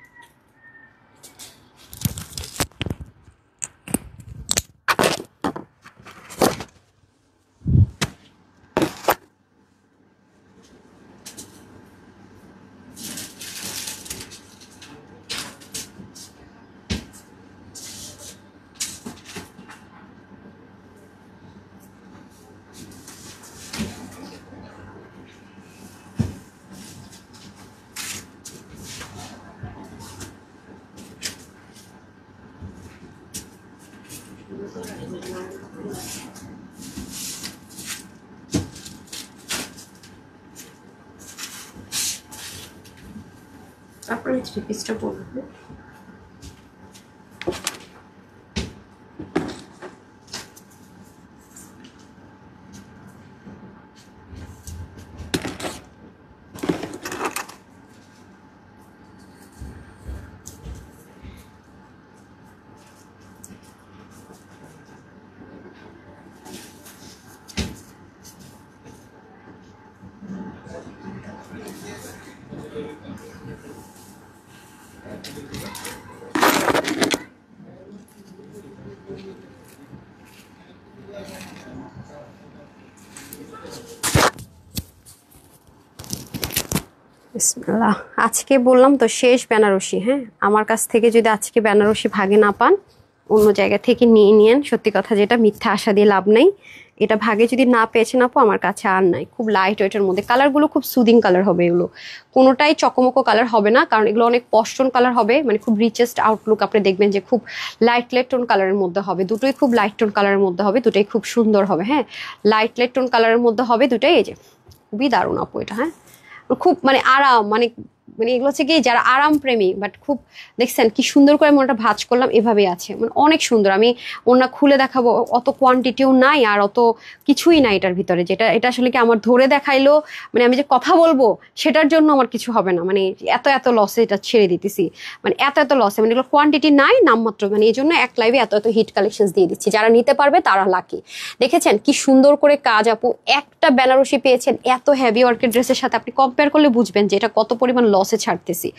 [SPEAKER 1] তারপরে থ্রি পিসটা পরবো। বিসমিল্লাহ। আজকে বললাম তো শেষ বেনারসি। হ্যাঁ আমার কাছ থেকে যদি আজকে বেনারসি ভাগে না পান, অন্য জায়গা থেকে নিয়ে নিয়েন। সত্যি কথা যেটা, মিথ্যা আশা দিয়ে লাভ নাই। এটা ভাগে যদি না পেয়েছেন আপু আমার কাছে আর নাই। খুব লাইট ওয়েটের মধ্যে, কালারগুলো খুব সুদিং কালার হবে, এগুলো কোনোটাই চকমকো কালার হবে না, কারণ এগুলো অনেক পশটন কালার হবে, মানে খুব রিচেস্ট আউটলুক। আপনি দেখবেন যে খুব লাইট টোন কালারের মধ্যে হবে, দুটোই খুব লাইট টোন কালারের মধ্যে হবে, দুটোই খুব সুন্দর হবে। হ্যাঁ লাইট টোন কালারের মধ্যে হবে দুটাই, এই যে খুবই দারুণ আপু এটা। হ্যাঁ খুব মানে আরাম, মানে মানে এগুলো হচ্ছে কি যারা আরাম প্রেমী, বাট খুব দেখছেন কি সুন্দর করে মনটা ভাঁজ করলাম, এভাবেই আছে, মানে অনেক সুন্দর। আমি ওনা খুলে দেখাবো, অত কোয়ান্টিটিও নাই আর অত কিছুই নাই এটার ভিতরে, যেটা এটা আসলে কি আমার ধরে দেখাইলো, মানে আমি যে কথা বলবো সেটার জন্য আমার কিছু হবে না, মানে এত এত লসে এটা ছেড়ে দিতেছি, মানে এত লসে, মানে এগুলো কোয়ান্টিটি নাই নামমাত্র, মানে এই জন্য এক লাইভে এত হিট কালেকশন দিয়ে দিচ্ছি। যারা নিতে পারবে তারা লাকি। দেখেছেন কি সুন্দর করে কাজ আপু, একটা বেনারসি পেয়েছেন এত হেভি ওয়ার্কের ড্রেসের সাথে, আপনি কম্পেয়ার করলে বুঝবেন যে এটা কত পরিমাণ লসে ছাড়তেছি।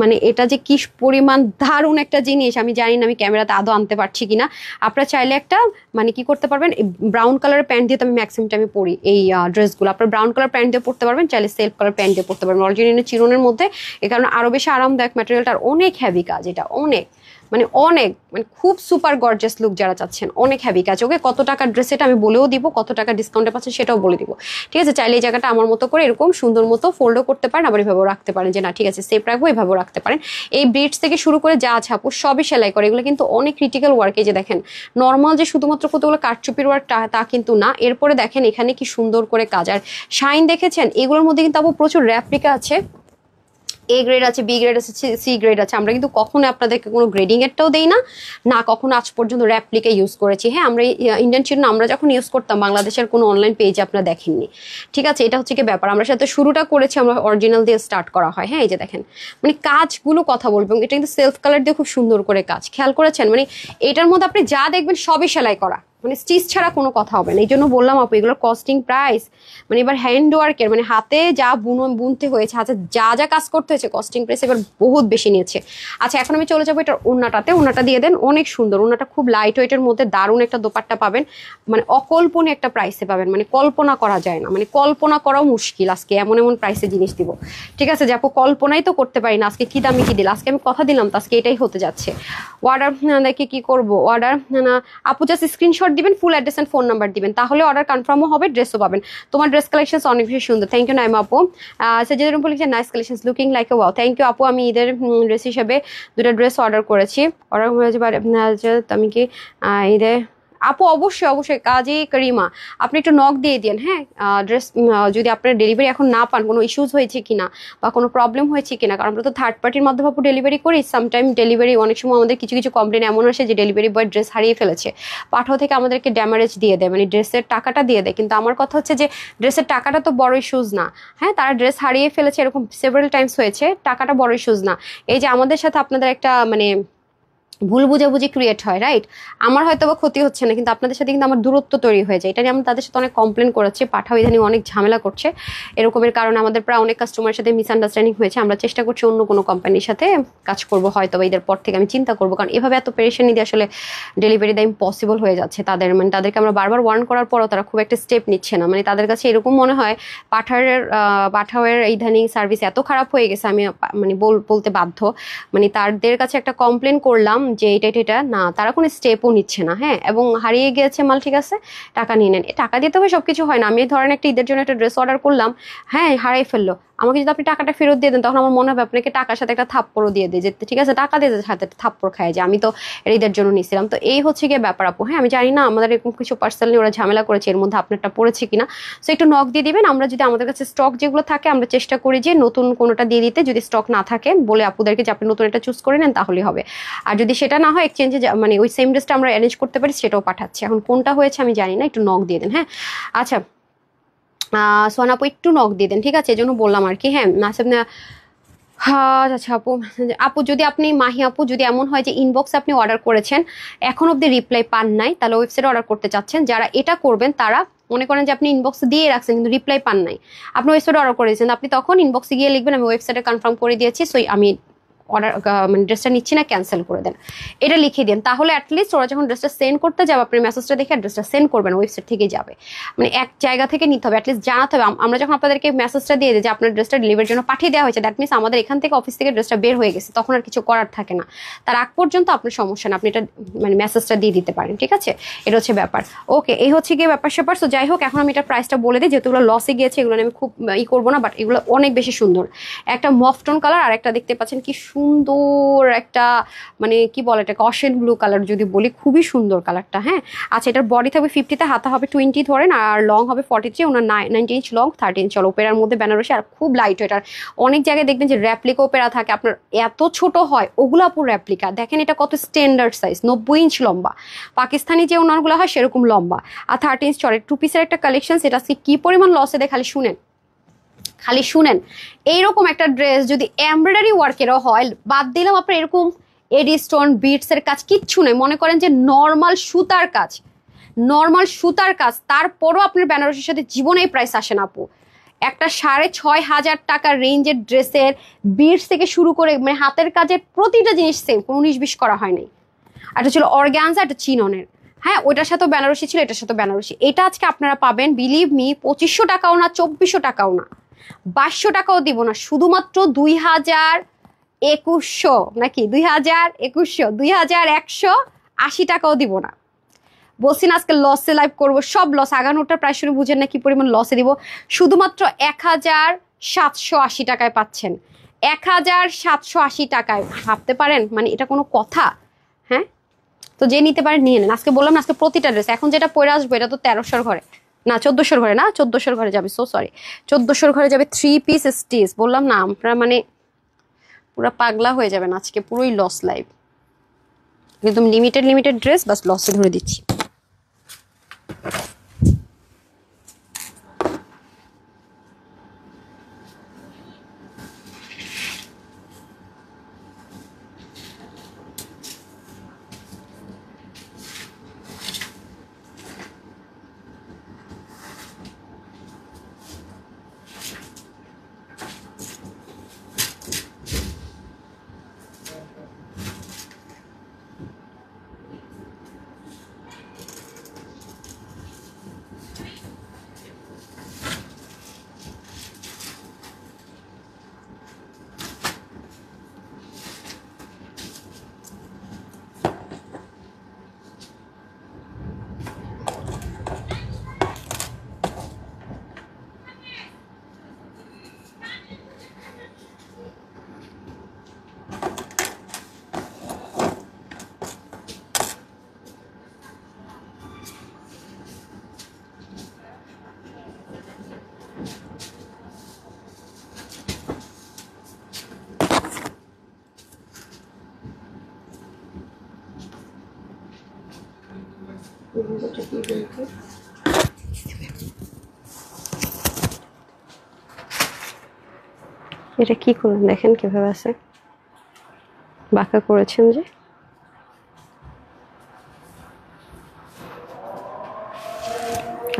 [SPEAKER 1] মানে এটা যে কি পরিমাণ দারুণ একটা জিনিস, আমি জানি না আমি ক্যামেরাতে আদৌ আনতে পারছি কিনা। আপনারা চাইলে একটা মানে কি করতে পারবেন, ব্রাউন কালারের প্যান্ট দিয়ে তো আমি ম্যাক্সিমাম টাইমে পরি এই ড্রেসগুলো, আপনারা ব্রাউন কালার প্যান্ট দিয়ে পরতে পারবেন, চাইলে সেলফ কালার প্যান্ট দিয়ে পরতে পারবেন, অরিজিনাল চিরনের মধ্যে। এই কারণে আরো বেশি আরামদায়ক, ম্যাটেরিয়ালটা অনেক হেভি কাজ, এটা অনেক মানে অনেক, মানে খুব সুপার গর্জিয়াস লুক যারা চাচ্ছেন, অনেক হ্যাভি কাজ। ওকে, কত টাকার ড্রেস এটা আমি বলেও দিব, কত টাকা ডিসকাউন্টে পাচ্ছেন সেটাও বলে দিব। ঠিক আছে, চাইলে এই জায়গাটা আমার মতো করে এরকম সুন্দর মতো ফোল্ডও করতে পারেন, আবার এভাবেও রাখতে পারেন যে না ঠিক আছে সেফ রাখবো, এভাবেও রাখতে পারেন। এই ব্রিডস থেকে শুরু করে যা আছে আপু সবই সেলাই করে, এগুলো কিন্তু অনেক ক্রিটিক্যাল ওয়ার্ক। এই যে দেখেন নর্মাল যে শুধুমাত্র কতগুলো কারচুপির ওয়ার্ক তা কিন্তু না। এরপরে দেখেন এখানে কি সুন্দর করে কাজ, আর শাইন দেখেছেন। এগুলোর মধ্যে কিন্তু আপু প্রচুর রেপ্লিকা আছে, এ গ্রেড আছে, বি গ্রেড আছে, সি গ্রেড আছে। আমরা কিন্তু কখনো আপনাদেরকে কোনো গ্রেডিং এরটাও দেই না, না কখনো আজ পর্যন্ত র্যাপ্লিকা ইউজ করেছি। হ্যাঁ, আমরা ইন্ডিয়ান ছিল আমরা যখন ইউজ করতাম বাংলাদেশের কোনো অনলাইন পেজে আপনারা দেখেননি। ঠিক আছে, এটা হচ্ছে কি ব্যাপার। আমরা সাথে শুরুটা করেছি, আমরা অরিজিনাল দিয়ে স্টার্ট করা হয়। হ্যাঁ, এই যে দেখেন মানে কাজগুলো কথা বলবো, এটা কিন্তু সেলফ কালার দিয়ে খুব সুন্দর করে কাজ, খেয়াল করেছেন। মানে এটার মধ্যে আপনি যা দেখবেন সবই সেলাই করা, মানে স্টিচ ছাড়া কোনো কথা হবে না। এই জন্য বললাম আপু এগুলোর কস্টিং প্রাইস, মানে এবার হ্যান্ড ওয়ার্কের মানে হাতে যা বুনতে হয়েছে, হাতে যা যা কাজ করতে হয়েছে, কস্টিং প্রাইস এবার বহুত বেশি নিয়েছে। আচ্ছা, এখন আমি চলে যাবো এটার ওড়নাটাতে। ওড়নাটা দিয়ে দেন, অনেক সুন্দর ওড়নাটা, খুব লাইট ওয়েটের মধ্যে দারুণ একটা দোপাট্টা পাবেন, মানে অকল্পনীয় একটা প্রাইসে পাবেন, মানে কল্পনা করা যায় না, মানে কল্পনা করাও মুশকিল। আজকে এমন এমন প্রাইসে জিনিস দিব, ঠিক আছে, যে আপু কল্পনাই তো করতে পারি না আজকে কি দামে কি দিল। আজকে আমি কথা দিলাম তো আজকে এটাই হতে যাচ্ছে। অর্ডার দেখে কি করবো, অর্ডার না আপু জাস্ট স্ক্রিনশট দিবেন, full address and phone number দিবেন, তাহলে অর্ডার কনফার্মও হবে, ড্রেসও পাবেন। তোমার ড্রেস কালেকশন অনেক বেশি সুন্দর, থ্যাংক ইউ নাইমা আপু। সাজেদুল লিখছেন nice collection looking like a wow, thank you আপু। আমি ঈদের ড্রেস হিসেবে দুটো ড্রেস অর্ডার করেছি, অর্ডার হয়েছে আমি কি ঈদের আপু অবশ্যই অবশ্যই কাজী করিমা আপনি একটু নক দিয়ে দিন। হ্যাঁ, ড্রেস যদি আপনার ডেলিভারি এখন না পান, কোনো ইস্যুস হয়েছে কিনা বা কোনো প্রবলেম হয়েছে কিনা, কারণ আমরা তো থার্ড পার্টির মাধ্যমে আপু ডেলিভারি করি। সামটাইম ডেলিভারি অনেক সময় আমাদের কিছু কিছু কমপ্লেন এমন আসে যে ডেলিভারি বয় ড্রেস হারিয়ে ফেলেছে, পাঠাও থেকে আমাদেরকে ড্যামারেজ দিয়ে দেয়, মানে ড্রেসের টাকাটা দিয়ে দেয়। কিন্তু আমার কথা হচ্ছে যে ড্রেসের টাকাটা তো বড় ইস্যুস না। হ্যাঁ, তারা ড্রেস হারিয়ে ফেলেছে, এরকম সেভারাল টাইমস হয়েছে, টাকাটা বড় ইস্যুস না। এই যে আমাদের সাথে আপনাদের একটা মানে ভুল বুঝাবুঝি ক্রিয়েট হয়, রাইট? আমার হয়তো বা ক্ষতি হচ্ছে না, কিন্তু আপনাদের সাথে কিন্তু আমার দূরত্ব তৈরি হয়ে যায়। এটা নিয়ে আমি তাদের সাথে অনেক কমপ্লেন করেছি, পাঠাও ইদানিং অনেক ঝামেলা করছে এরকমের কারণে। আমাদের প্রায় অনেক কাস্টমারের সাথে মিসআন্ডারস্ট্যান্ডিং হয়েছে। আমরা চেষ্টা করছি অন্য কোনো কোম্পানির সাথে কাজ করবো, হয়তো বা ঈদের পর থেকে আমি চিন্তা করবো, কারণ এভাবে এত পেরেশানি দিয়ে আসলে ডেলিভারি দেওয়া ইম্পসিবল হয়ে যাচ্ছে তাদের। মানে তাদেরকে আমরা বারবার ওয়ার্ন করার পরও তারা খুব একটা স্টেপ নিচ্ছে না। মানে তাদের কাছে এরকম মনে হয় পাঠাওয়ের ইদানিং সার্ভিস এত খারাপ হয়ে গেছে, আমি মানে বলতে বাধ্য। মানে তাদের কাছে একটা কমপ্লেন করলাম যে এটা না, তারা কোনো স্টেপও নিচ্ছে না। হ্যাঁ, এবং হারিয়ে গিয়েছে মাল, ঠিক আছে টাকা নিয়ে নেন। টাকা দিতে হবে সবকিছু হয় না। আমি ধরেন একটা ঈদের জন্য একটা ড্রেস অর্ডার করলাম, হ্যাঁ হারিয়ে ফেললো, আমাকে যদি আপনি টাকাটা ফেরত দিয়ে দেন, তখন আমার মনে হবে আপনাকে টাকার সাথে একটা থাপ্পড়ও দিয়ে দিয়ে যেতে, ঠিক আছে, টাকা দিয়ে সাথে থাপ্পড় খায় যে আমি তো ঈদের জন্য নিয়েছিলাম। তো এই হচ্ছে গিয়ে ব্যাপার আপু। হ্যাঁ, আমি জানি না আমাদের এরকম কিছু পার্সোনালি ওরা ঝামেলা করেছে, এর মধ্যে আপনারটা পড়েছে কিনা, সো একটু নক দিয়ে দিবেন। আমরা যদি আমাদের কাছে স্টক যেগুলো থাকে আমরা চেষ্টা করি যে নতুন কোনোটা দিয়ে দিতে, যদি স্টক না থাকে বলে আপুদেরকে যে আপনি নতুন একটা চুজ করে নেন তাহলেই হবে। আর যদি সেটা না হয় এক্সচেঞ্জে মানে ওই সেম ড্রেসটা আমরা অ্যারেঞ্জ করতে পারি, সেটাও পাঠাচ্ছি। এখন কোনটা হয়েছে আমি জানি না, একটু নক দিয়ে দেন। হ্যাঁ, আচ্ছা সোহান আপু একটু নক দিয়ে দেন, ঠিক আছে, এই জন্য বললাম আর কি। হ্যাঁ হ্যাঁ, আচ্ছা আপু, আপু যদি আপনি মাহি আপু যদি এমন হয় যে ইনবক্সে আপনি অর্ডার করেছেন এখন অব্দি রিপ্লাই পান নাই, তাহলে ওয়েবসাইটে অর্ডার করতে চাচ্ছেন, যারা এটা করবেন তারা মনে করেন যে আপনি ইনবক্সে দিয়ে রাখছেন কিন্তু রিপ্লাই পান নাই, আপনি ওয়েবসাইটে অর্ডার করেছেন, আপনি তখন ইনবক্সে গিয়ে লিখবেন আমি ওয়েবসাইটে কনফার্ম করে দিয়েছি, সো আমি অর্ডার মানে ড্রেসটা নিচ্ছি না, ক্যান্সেল করে দেন, এটা লিখে দেন। তাহলে অ্যাটলিস্ট ওরা যখন ড্রেসটা সেন্ড করতে যাবে আপনি মেসেজটা দেখে ড্রেসটা সেন্ড করবেন, ওয়েবসাইট থেকে যাবে, মানে এক জায়গা থেকে নিতে হবে, অ্যাটলিস্ট জানাতে হবে। আমরা যখন আপনাদেরকে মেসেজটা দিয়ে দিই যে আপনার ড্রেসটা ডেলিভারির জন্য পাঠিয়ে দেওয়া হয়েছে, দ্যাট মিনস আমাদের এখান থেকে অফিস থেকে ড্রেসটা বের হয়ে গেছে, তখন আর কিছু করার থাকে না। তার আগ পর্যন্ত আপনার সমস্যা না, আপনি এটা মানে মেসেজটা দিয়ে দিতে পারেন, ঠিক আছে, এটা হচ্ছে ব্যাপার। ওকে, এই হচ্ছে গিয়ে ব্যাপার স্যাপার। সো যাই হোক, এখন আমি এটা প্রাইসটা বলে দিই, যেহেতু এগুলো লসে গিয়েছে, এগুলো আমি খুব করবো না, বাট এগুলো অনেক বেশি সুন্দর। একটা মফটন কালার আর একটা দেখতে পাচ্ছেন কি সুন্দর একটা মানে কি বলে এটাকে অশেন ব্লু কালার যদি বলি, খুবই সুন্দর কালারটা। হ্যাঁ, আচ্ছা, এটার বডি থাকবে 50তে, হাতা হবে 20 ধরেন, আর লং হবে 43, ওনার 90 ইঞ্চ লং, 30 ইঞ্চ ওপেরার মধ্যে বেনারসি, আর খুব লাইট ওয়েট। আর অনেক জায়গায় দেখবেন যে র্যাপ্লিকা ওপেরা থাকে আপনার এত ছোট হয়, ওগুলো আপুর র্যাপ্লিকা। দেখেন এটা কত স্ট্যান্ডার্ড সাইজ, 90 ইঞ্চ লম্বা, পাকিস্তানি যে ওনারগুলো হয় সেরকম লম্বা, আর 30 ইঞ্চ চড়ে। টু পিসের একটা কালেকশন, সেটা কি পরিমাণ লসে দেয় খালি শুনেন। এইরকম একটা ড্রেস যদি এমব্রয়ডারি ওয়ার্কেরও হয়, বাদ দিলাম আপনার এরকম এডি স্টোন বিটস এর কাজ কিচ্ছু নেই, মনে করেন যে নর্মাল সুতার কাজ, তারপরও আপনার বেনারসির সাথে জীবনে এই প্রাইস আসে না আপু। একটা 6,500 টাকার রেঞ্জের ড্রেসের বিটস থেকে শুরু করে মানে হাতের কাজের প্রতিটা জিনিস সেম, কোনো 19-20 করা হয় নাই। একটা ছিল অর্গ্যানজা, একটা চিননের, হ্যাঁ ওইটার সাথেও বেনারসি ছিল, এটার সাথে বেনারসি। এটা আজকে আপনারা পাবেন বিলিভ মি 2500 টাকাও না, 2400 টাকাও না, 2200 টাকাও দিব না, শুধুমাত্র 2100 নাকি 2100, 2180 টাকাও দিব না। বলছি না আজকে লসে লাইভ করবো, সব লস। আগানোটার প্রায় শুরু বুঝেন না কি পরিমাণ লসে দিব। শুধুমাত্র 1780 টাকায় পাচ্ছেন, 1780 টাকায়। ভাবতে পারেন মানে এটা কোনো কথা? হ্যাঁ, তো যে নিতে পারেন নিয়ে নেন। আজকে বললাম না আজকে প্রতিটা ড্রেস, এখন যেটা পরে আসবো এটা তো 1300 ঘরে না, 1400 ঘরে না, 1400 ঘরে যাবে, সো সরি, 1400 ঘরে যাবে 3 পিস স্টিচ। বললাম না আপনারা মানে পুরো পাগলা হয়ে যাবেন আজকে, পুরোই লস লাইভ, একদম লিমিটেড ড্রেস, বাস লসে ধরে দিচ্ছি। এটা কি করলেন দেখেন কিভাবে আছে, বাঁকা করেছেন যে।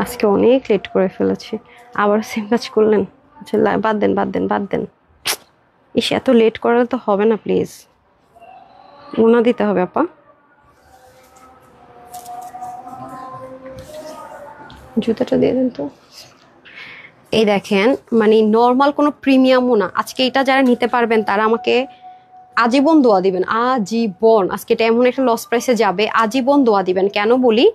[SPEAKER 1] আজকে অনেক লেট করে ফেলেছি, আবার সেম কাজ করলেন। আচ্ছা বাদ দেন। ইস, এত লেট করালে তো হবে না, প্লিজ ওনা দিতে হবে আপা। জুতাটা দিয়ে দেন তো। এই দেখেন মানে নর্মাল কোনো প্রিমিয়ামও না। আজকে এটা যারা নিতে পারবেন তারা আমাকে আজীবন দোয়া দিবেন, আজীবন। আজকে এটা এমন একটা লস প্রাইসে যাবে, আজীবন দোয়া দিবেন। কেন বলি,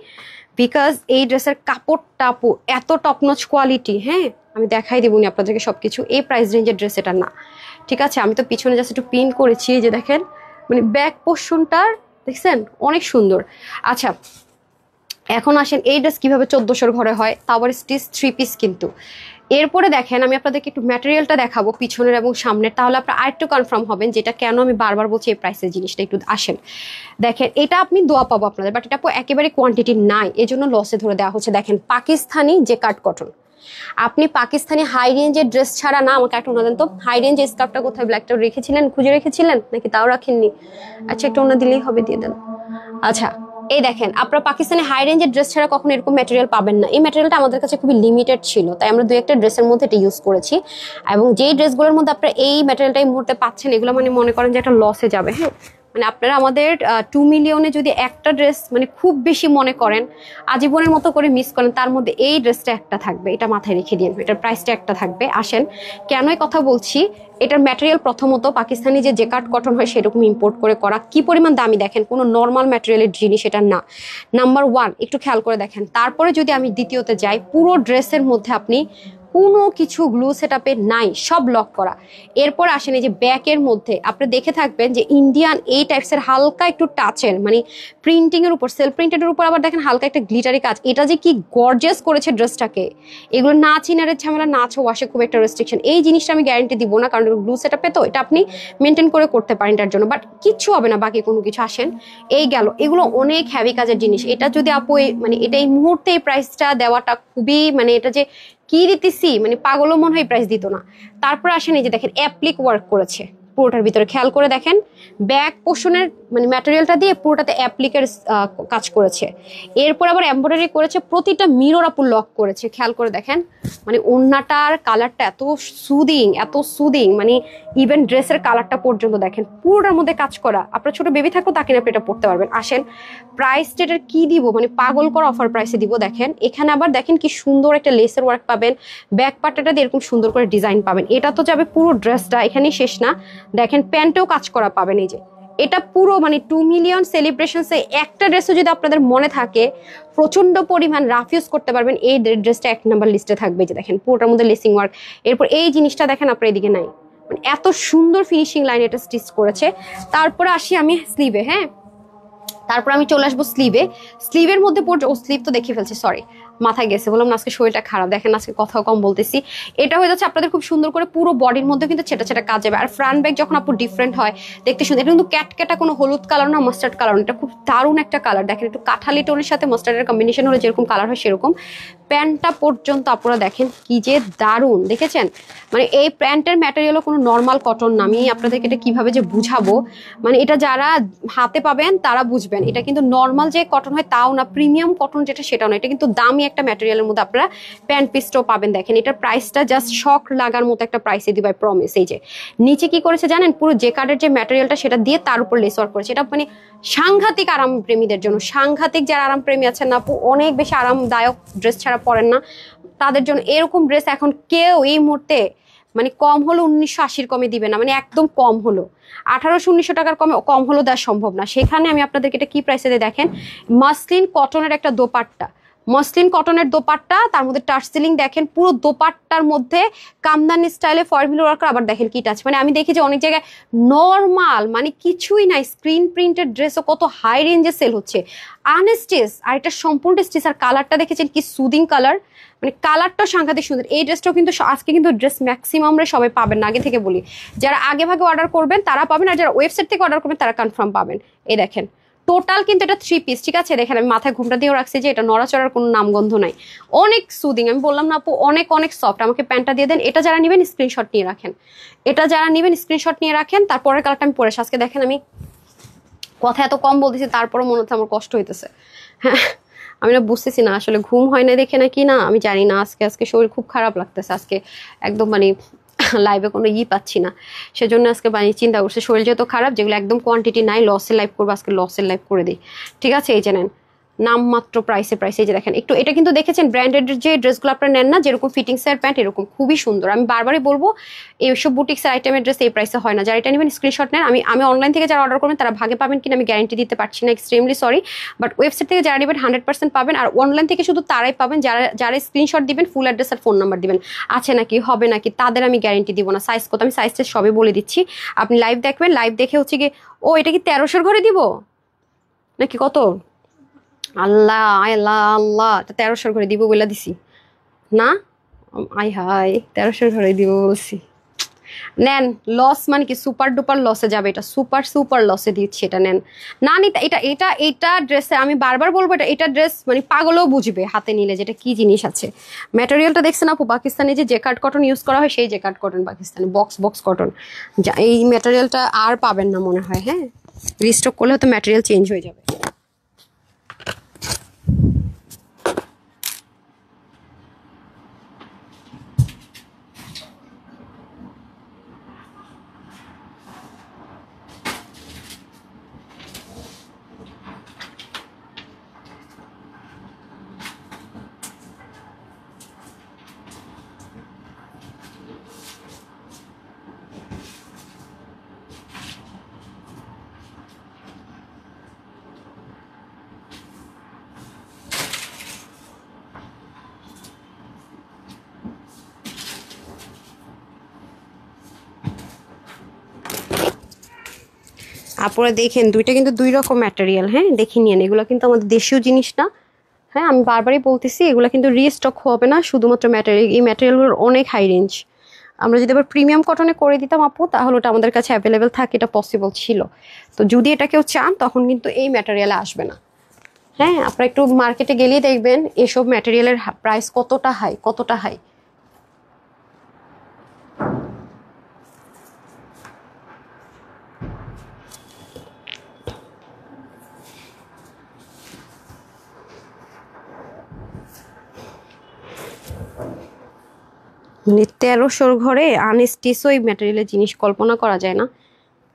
[SPEAKER 1] বিকজ এই ড্রেসের কাপড়টা আপু এত টপ নচ কোয়ালিটি। হ্যাঁ, আমি দেখাই দিবনি আপনাদেরকে সবকিছু। এই প্রাইস রেঞ্জের ড্রেস এটা না, ঠিক আছে? আমি তো পিছনে জাস্ট একটু পিন করেছি, যে দেখেন মানে ব্যাক পোর্শনটার দেখছেন অনেক সুন্দর। আচ্ছা এখন আসেন এই ড্রেস কিভাবে 1400 ঘরে হয়, তারপর স্টিচ 3 পিস কিন্তু। এরপরে দেখেন আমি আপনাদেরকে একটু ম্যাটেরিয়ালটা দেখাবো পিছনের এবং সামনের, তাহলে আপনারা আরেকটু কনফার্ম হবেন যেটা কেন আমি বারবার বলছি এই প্রাইসের জিনিসটা। একটু আসেন দেখেন, এটা আপনি দোয়া পাবো আপনাদের, বাট এটা একেবারে কোয়ান্টিটি নাই, এই জন্য লসে ধরে দেওয়া হচ্ছে। দেখেন পাকিস্তানি যে কাট কটন, আপনি পাকিস্তানি হাই রেঞ্জের ড্রেস ছাড়া না, আমাকে একটা ওনা দেন তো। হাই রেঞ্জের স্কার্ফটা কোথায়, ব্ল্যাকটা রেখেছিলেন, খুঁজে রেখেছিলেন নাকি তাও রাখেননি? আচ্ছা একটা ওনা দিলেই হবে, দিয়ে দেন। আচ্ছা এই দেখেন আপনারা পাকিস্তানি হাই রেঞ্জের ড্রেস ছাড়া কখনো এরকম ম্যাটেরিয়াল পাবেন না। এই ম্যাটেরিয়ালটা আমাদের কাছে খুবই লিমিটেড ছিল, তাই আমরা 2-1টা ড্রেসের মধ্যে এটা ইউজ করেছি। এবং যেই ড্রেসগুলোর মধ্যে আপনারা এই ম্যাটেরিয়ালটা এই মুহূর্তে পাচ্ছেন, এগুলো মানে মনে করেন যে একটা লসে যাবে। হ্যাঁ, মানে আপনারা আমাদের 2 মিলিয়নে যদি একটা ড্রেস মানে খুব বেশি মনে করেন আজীবনের মতো করে মিস করেন, তার মধ্যে এই ড্রেসটা একটা থাকবে, এটা মাথায় রেখে দিন। এটার প্রাইসটা একটা থাকবে। আসেন কেন এই কথা বলছি, এটার ম্যাটেরিয়াল প্রথমত পাকিস্তানি যে জেকার্ড কটন হয় সেরকম ইম্পোর্ট করে করা। কি পরিমাণ দামি দেখেন, কোনো নর্মাল ম্যাটেরিয়ালের জিনিস এটা না। নাম্বার 1 একটু খেয়াল করে দেখেন। তারপরে যদি আমি দ্বিতীয়তে যাই, পুরো ড্রেসের মধ্যে আপনি কোনো কিছু গ্লু সেটআপে নাই, সব লক করা। এরপর আসেন এই যে ব্যাকের মধ্যে আপনি দেখে থাকবেন যে ইন্ডিয়ান এই টাইপসের হালকা একটু টাচের মানে প্রিন্টিং এর উপর, সেলফ প্রিন্টেডের উপর আবার দেখেন হালকা একটা গ্লিটারি কাজ। এটা যে কি গর্জিয়াস করেছে ড্রেসটাকে, এগুলো না চিনারের ঝামেলা, না ওয়াশে খুব একটা রেস্ট্রিকশন। এই জিনিসটা আমি গ্যারান্টি দিব না, কারণ গ্লু সেটআপে তো এটা আপনি মেনটেন করে করতে পারেন এটার জন্য, বাট কিচ্ছু হবে না বাকি কোনো কিছু। আসেন এই গেল, এগুলো অনেক হ্যাভি কাজের জিনিস। এটা যদি আপু মানে এটা এই মুহূর্তে এই প্রাইসটা দেওয়াটা খুবই মানে এটা যে কি দিতেছি মানে পাগলও মনে হয় প্রাইস দিত না। তারপর আসেন এই যে দেখেন অ্যাপ্লিক ওয়ার্ক করেছে পুরোটার ভিতরে, খেয়াল করে দেখেন ব্যাক পোর্শনের মানে ম্যাটেরিয়ালটা দিয়ে পুরোটাতে অ্যাপ্লিকের কাজ করেছে। এরপর আবার এমব্রয়ডারি করেছে, প্রতিটা মিরর আপু লক করেছে, খেয়াল করে দেখেন। মানে ওড়নাটার কালারটা এত সুদিং মানে ইভেন ড্রেসের কালারটা পর্যন্ত দেখেন পুরোটার মধ্যে কাজ করা। আপনার ছোট বেবি থাকলেও তাকে আপনি এটা পড়তে পারবেন। আসেন প্রাইস এটার কি দিব, মানে পাগল করা অফার প্রাইসে দিব। দেখেন এখানে আবার দেখেন কি সুন্দর একটা লেসের ওয়ার্ক পাবেন, ব্যাক পার্টটা দিয়ে এরকম সুন্দর করে ডিজাইন পাবেন। এটা তো যাবে পুরো ড্রেসটা, এখানেই শেষ না, দেখেন প্যান্টেও কাজ করা পাবেন। এই যে এটা পুরো মানে 2 মিলিয়ন সেলিব্রেশনসে একটা ড্রেসও যদি আপনাদের মনে থাকে প্রচন্ড পরিমাণ রাফ ইউজ করতে পারবেন, এই ড্রেসটা 1 নাম্বার লিস্টে থাকবে। যে দেখেন পুরোটার মধ্যে লেসিং ওয়ার্ক, এরপর এই জিনিসটা দেখেন আপনার এদিকে নাই, মানে এত সুন্দর ফিনিশিং লাইন এটা স্টিচ করেছে। তারপরে আসি আমি স্লিভে। হ্যাঁ, তারপর আমি চলে আসবো স্লিভে। স্লিভের মধ্যে পড়ছে, ও স্লিভ তো দেখে ফেলছি, সরি মাথায় গেছে, বললাম না আজকে শরীরটা খারাপ, দেখেন আজকে কথাও কম বলতেছি। এটা হয়ে যাচ্ছে আপনাদের খুব সুন্দর করে পুরো বডির মধ্যে কিন্তু ছেটা ছেটা কাজ যাবে। আর ফ্রন্ট ব্যাক যখন আপু ডিফারেন্ট হয় দেখতে সুন্দর। এটা কিন্তু ক্যাটক্যাটা কোনো হলুদ কালার না, মাস্টার্ড কালার, এটা খুব দারুণ একটা কালার। দেখেন একটু কাঠালি টোনের সাথে মাস্টার্ডের কম্বিনেশন হলে যেরকম কালার হয় সেরকম। প্যান্টটা পর্যন্ত আপনারা দেখেন কি যে দারুণ, দেখেছেন? মানে এই প্যান্টের ম্যাটেরিয়ালও কোনো নর্মাল কটন না। আমি আপনাদেরকে এটা কিভাবে যে বুঝাবো, মানে এটা যারা হাতে পাবেন তারা বুঝবেন। এটা কিন্তু নর্মাল যে কটন হয় তাও না, প্রিমিয়াম কটন যেটা সেটাও না, এটা কিন্তু দামি একটা ম্যাটেরিয়ালের মধ্যে আপনারা প্যান্ট পিসটাও পাবেন। দেখেন এটার প্রাইসটা জাস্ট শক লাগার মতো একটা প্রাইসে দিবে, আই প্রমিস। এই যে নিচে কি করেছে জানেন, পুরো জেকার্ডের যে ম্যাটেরিয়ালটা সেটা দিয়ে তার উপর লেস ওয়ার্ক করেছে। এটা মানে সাংঘাতিক আরাম প্রেমীদের জন্য, সাংঘাতিক যারা আরাম প্রেমী আছেন না আপু, অনেক বেশি আরামদায়ক ড্রেস ছাড়া পরেন না, তাদের জন্য এরকম ড্রেস এখন কেউ এই মুহূর্তে মানে কম হলো 1980 কমে দিবে না, মানে একদম কম হলো 1800-1900 টাকার কম হলো দেওয়া সম্ভব না। সেখানে আমি আপনাদেরকে এটা কি প্রাইসে দিয়ে দেখেন, মাসলিন কটনের একটা দোপাট্টা, মসলিন কটনের দোপাট্টা, তার মধ্যে টার্সেলিং দেখেন, পুরো দোপাট্টার মধ্যে কামদানি স্টাইলে ফয়েল ওয়ার্কার, আবার দেখেন কি টাচ। মানে আমি দেখি যে অনেক জায়গায় নর্মাল মানে কিছুই নাই, স্ক্রিন প্রিন্টেড ড্রেসও কত হাই রেঞ্জে সেল হচ্ছে আনস্টিচ, আর এটা সম্পূর্ণ স্টিচ। আর কালারটা দেখেছেন কি সুদিং কালার, মানে কালারটা সাংঘাতিক সুন্দর। এই ড্রেসটাও কিন্তু আজকে কিন্তু ড্রেস ম্যাক্সিমামরা সবাই পাবেন না, আগে থেকে বলি, যারা আগে ভাগে অর্ডার করবেন তারা পাবেন, আর যারা ওয়েবসাইট থেকে অর্ডার করবেন তারা কনফার্ম পাবেন। এই দেখেন টোটাল কিন্তু এটা 3 পিস, ঠিক আছে? দেখেন আমি মাথায় ঘুমটা দিয়েও রাখছি যে এটা নড়াচড়ার কোনো নামগন্ধ নাই, অনেক সুদিং। আমি বললাম না আপু অনেক অনেক সফট। আমাকে প্যান্টটা দিয়ে দেন। এটা যারা নেবেন স্ক্রিনশট নিয়ে রাখেন, এটা যারা নেবেন স্ক্রিনশট নিয়ে রাখেন। তারপরের কালারটা আমি পরে আজকে দেখেন আমি কথা এত কম বলতেছি তারপরে মনে হচ্ছে আমার কষ্ট হইতেছে। হ্যাঁ, আমি না বুঝতেছি না আসলে ঘুম হয় না দেখে নাকি না আমি জানি না, আজকে শরীর খুব খারাপ লাগতেছে, আজকে একদম মানে লাইভে কোনো পাচ্ছি না, সেজন্য আজকে চিন্তা করছে শরীর যেহেতু খারাপ, যেগুলো একদম কোয়ান্টিটি নাই লসের লাইভ করবো, আজকে লসের লাইভ করে দিই, ঠিক আছে? এই যে নেন নামমাত্র প্রাইসে এই যে দেখেন একটু, এটা কিন্তু দেখেছেন ব্র্যান্ডেড যে ড্রেসগুলো আপনারা নেন না, যেরকম ফিটিংসের প্যান্ট এরকম খুবই সুন্দর। আমি বারবারই বলবো এইসব বুটিক্সের আইটেমের ড্রেস এই প্রাইসে হয় না। যারা এটা নেবেন স্ক্রিনশট নেন। আমি অনলাইন থেকে যারা অর্ডার করবেন তারা ভাগে পাবেন কিনা আমি গ্যারান্টি দিতে পারছি না, এক্সট্রিমলি সরি, বাট ওয়েবসাইট থেকে যারা নেবেন 100% পাবেন। আর অনলাইন থেকে শুধু তারাই পাবেন যারা স্ক্রিনশট দিবেন, ফুল অ্যাড্রেস আর ফোন নাম্বার দিবেন, আছে নাকি হবে নাকি, তাদের আমি গ্যারান্টি দিব না। সাইজ কত আমি সাইজটা সবই বলে দিচ্ছি, আপনি লাইভ দেখবেন, লাইভ দেখে হচ্ছে গিয়ে ও এটা কি 1300 ঘরে দিব নাকি কত, আল্লাহ আল্লাহ আল্লাহ, 1300 ঘরে দিব বলে দিছি না, আই হাই 1300 ঘরে দিব বলছি। নেন, লস মানে কি সুপার ডুপার লসে যাবে, এটা সুপার লসে দিচ্ছি, এটা নেন না নিতে। এটা ড্রেসে আমি বারবার বলবো এটা ড্রেস মানে পাগলও বুঝবে হাতে নিলে যেটা কি জিনিস আছে। ম্যাটেরিয়ালটা দেখছেন আপু, পাকিস্তানে যে জেকার্ড কটন ইউজ করা হয় সেই জেকার্ড কটন, পাকিস্তানি বক্স কটন, এই ম্যাটেরিয়ালটা আর পাবেন না মনে হয়। হ্যাঁ, রিস্টক করলে হয়তো ম্যাটেরিয়াল চেঞ্জ হয়ে যাবে। আপনারা দেখেন দুইটা কিন্তু 2 রকম ম্যাটেরিয়াল, হ্যাঁ দেখে নিন, এগুলো কিন্তু আমাদের দেশীয় জিনিস না। হ্যাঁ, আমি বারবারই বলতেছি এগুলো কিন্তু রিস্টক হবে না, শুধুমাত্র ম্যাটেরিয়াল, এই ম্যাটেরিয়ালগুলোর অনেক হাই রেঞ্জ। আমরা যদি আবার প্রিমিয়াম কটনে করে দিতাম আপু তাহলে ওটা আমাদের কাছে অ্যাভেলেবেল থাকে, এটা পসিবল ছিল। তো যদি এটা কেউ চান তখন কিন্তু এই ম্যাটেরিয়ালে আসবে না। হ্যাঁ, আপনারা একটু মার্কেটে গেলেই দেখবেন এসব ম্যাটেরিয়ালের প্রাইস কতটা হাই। মানে 1300 ঘরে আনস্টিচ ওই ম্যাটেরিয়ালের জিনিস কল্পনা করা যায় না।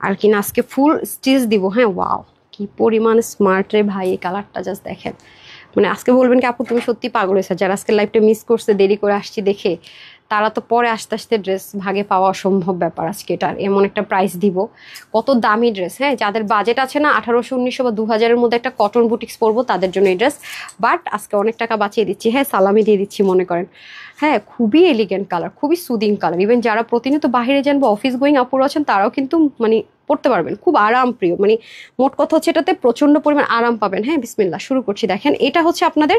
[SPEAKER 1] আর কিনা আজকে ফুল স্টিচ দিব। হ্যাঁ, ওয়াও কি পরিমাণ স্মার্ট রে ভাই, এই কালারটা জাস্ট দেখেন। মানে আজকে বলবেন কি আপু তুমি সত্যি পাগল হয়েছে, যারা আজকে লাইভটা মিস করছে দেরি করে আসছি দেখে তারা তো পরে আস্তে আস্তে ড্রেস ভাগে পাওয়া অসম্ভব ব্যাপার। আজকে এটার এমন একটা প্রাইস দিব, কত দামি ড্রেস। হ্যাঁ, যাদের বাজেট আছে না 1800, 1900 বা 2000-এর মধ্যে একটা কটন বুটিক্স পরবো তাদের জন্য এই ড্রেস, বাট আজকে অনেক টাকা বাঁচিয়ে দিচ্ছি। হ্যাঁ, সালামি দিয়ে দিচ্ছি মনে করেন। হ্যাঁ, খুবই এলিগেন্ট কালার, খুবই সুদিং কালার। ইভেন যারা প্রতিনিয়ত বাইরে যান বা অফিস গোয়িং আপুরা আছেন তারাও কিন্তু মানে পড়তে পারবেন, খুব আরাম প্রিয়। মানে মোট কথা হচ্ছে এটাতে প্রচন্ড পরিমাণ আরাম পাবেন। হ্যাঁ, বিসমিল্লাহ শুরু করছি। দেখেন এটা হচ্ছে আপনাদের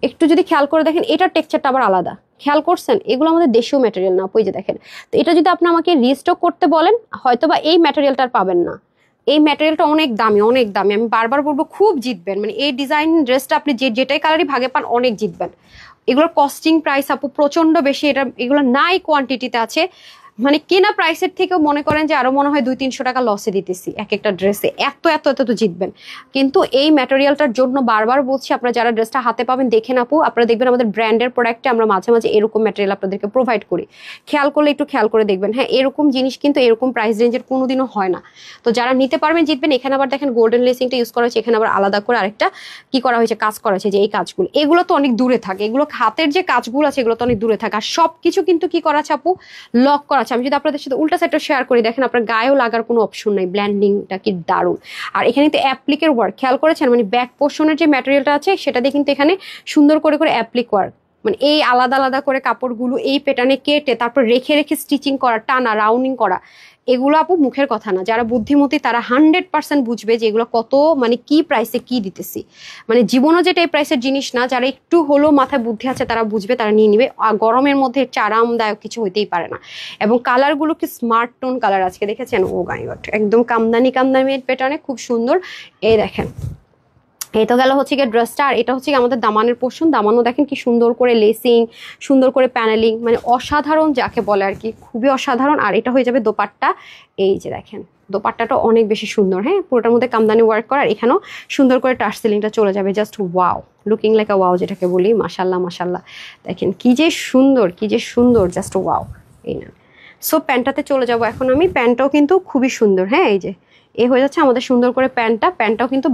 [SPEAKER 1] একটু যদি খেয়াল করে দেখেন, এটার টেক্সচারটা আবার আলাদা, খেয়াল করছেন? এগুলো আমাদের দেশীয় ম্যাটেরিয়াল না, ওই যে দেখেন। তো এটা যদি আপনি আমাকে রিস্টক করতে বলেন, হয়তো বা এই ম্যাটেরিয়ালটা আর পাবেন না। এই ম্যাটেরিয়ালটা অনেক দামি, অনেক দামি। আমি বারবার বলবো খুব জিতবেন। মানে এই ডিজাইন ড্রেসটা আপনি যেটাই কালারই ভাগে পান অনেক জিতবেন। এগুলোর কস্টিং প্রাইস আপু প্রচন্ড বেশি। এগুলো নাই কোয়ান্টিটিতে আছে, মানে কেনা প্রাইসের থেকেও মনে করেন যে আরো মনে হয় 200-300 টাকা লসে দিতেছি এক একটা ড্রেসে। এত এত এত তো জিতবেন। কিন্তু এই ম্যাটেরিয়ালটার জন্য বারবার বলছি, আপনারা যারা ড্রেসটা হাতে পাবেন দেখেন আপু, আপনারা দেখবেন আমাদের ব্র্যান্ডের প্রোডাক্টে আমরা মাঝে মাঝে এরকম ম্যাটেরিয়াল আপনাদেরকে প্রোভাইড করি। খেয়াল করলে একটু খেয়াল করে দেখবেন। হ্যাঁ, এরকম জিনিস কিন্তু এরকম প্রাইস রেঞ্জের কোনোদিনও হয় না। তো যারা নিতে পারবেন জিতবেন। এখানে আবার দেখেন গোল্ডেন লেসিংটা ইউজ করা হয়েছে, এখানে আবার আলাদা করে আরেকটা কি করা হয়েছে, কাজ করা হয়েছে। যে এই কাজগুলো, এগুলো তো অনেক দূরে থাকে, এগুলো হাতের যে কাজগুলো আছে এগুলো তো অনেক দূরে থাকে। আর সবকিছু কিন্তু কি করা আছে আপু, লক করা আছে। আমি যদি আপনাদের সাথে উল্টা সাইডটা শেয়ার করি, দেখেন আপনার গায়েও লাগার কোনো অপশন নাই। ব্ল্যান্ডিংটা কি দারুণ। আর এখানে কিন্তু অ্যাপ্লিকের ওয়ার্ক খেয়াল করেছেন, মানে ব্যাক পোর্শনের যে ম্যাটেরিয়ালটা আছে সেটা দিয়ে কিন্তু এখানে সুন্দর করে করে অ্যাপ্লিক ওয়ার্ক, মানে এই আলাদা আলাদা করে কাপড়গুলো এই প্যাটার্নে কেটে তারপর রেখে রেখে স্টিচিং করা, টানা রাউন্ডিং করা। এগুলো আপু মুখের কথা না, যারা বুদ্ধিমতী তারা 100% বুঝবে যে এগুলো কত, মানে কি প্রাইসে কি দিতেছি। মানে জীবনও যেটা এই প্রাইসের জিনিস না, যারা একটু হলেও মাথায় বুদ্ধি আছে তারা বুঝবে, তারা নিয়ে নিবে। আর গরমের মধ্যে এর চেয়ে আরামদায়ক কিছু হইতেই পারে না। এবং কালারগুলো কি স্মার্ট টোন কালার আজকে দেখেছেন, ও গাই গট, একদম কামদানি কামদানি প্যাটার্নে খুব সুন্দর। এই দেখেন, এই তো গেল হচ্ছে গিয়ে ড্রেসটা। আর এটা হচ্ছে আমাদের দামানের পোর্শন। দামানও দেখেন কি সুন্দর করে লেসিং, সুন্দর করে প্যানেলিং, মানে অসাধারণ যাকে বলে আর কি, খুবই অসাধারণ। আর এটা হয়ে যাবে দোপাট্টা। এই যে দেখেন দোপাট্টাটা অনেক বেশি সুন্দর। হ্যাঁ, পুরোটার মধ্যে কামদানি ওয়ার্ক করা, আর এখানেও সুন্দর করে টাচ সিলিংটা চলে যাবে। জাস্ট ওয়াও, লুকিং লাইক আ ওয়াও যেটাকে বলি। মাশাল্লাহ মাশাল্লাহ, দেখেন কি যে সুন্দর, কি যে সুন্দর, জাস্ট ওয়াও। এই না, সো প্যান্টটাতে চলে যাব এখন আমি। প্যান্টটাও কিন্তু খুবই সুন্দর। হ্যাঁ, এই যে এ হয়ে যাচ্ছে আমাদের সুন্দর করে প্যান্টটাও কিন্তু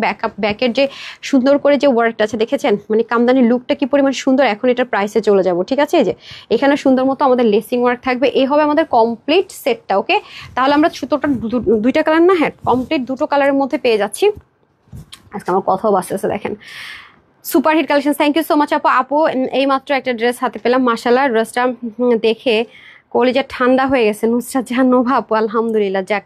[SPEAKER 1] ব্যাকের যে সুন্দর করে যে ওয়ার্কটা আছে দেখেছেন, মানে কামদানি লুকটা কি পরিমাণ সুন্দর। এখন এটার প্রাইসে চলে যাব, ঠিক আছে? এই যে এখানে সুন্দর মতো আমাদের লেসিং ওয়ার্ক থাকবে। এই হবে আমাদের কমপ্লিট সেটটা। ওকে, তাহলে আমরা সুতোটা দুইটা কালার না, হ্যাঁ কমপ্লিট দুটো কালারের মধ্যে পেয়ে যাচ্ছি। আজকে আমার কথাও বাঁচতেছে। দেখেন super hit collection. Thank you so much আপু। আপু এই মাত্র একটা ড্রেস হাতে পেলাম, মাশাআল্লাহ। ড্রেসটা দেখে কলিজা ঠান্ডা হয়ে গেছে। নুসরাত জাহান নোভা আপু, আলহামদুলিল্লাহ। যাক,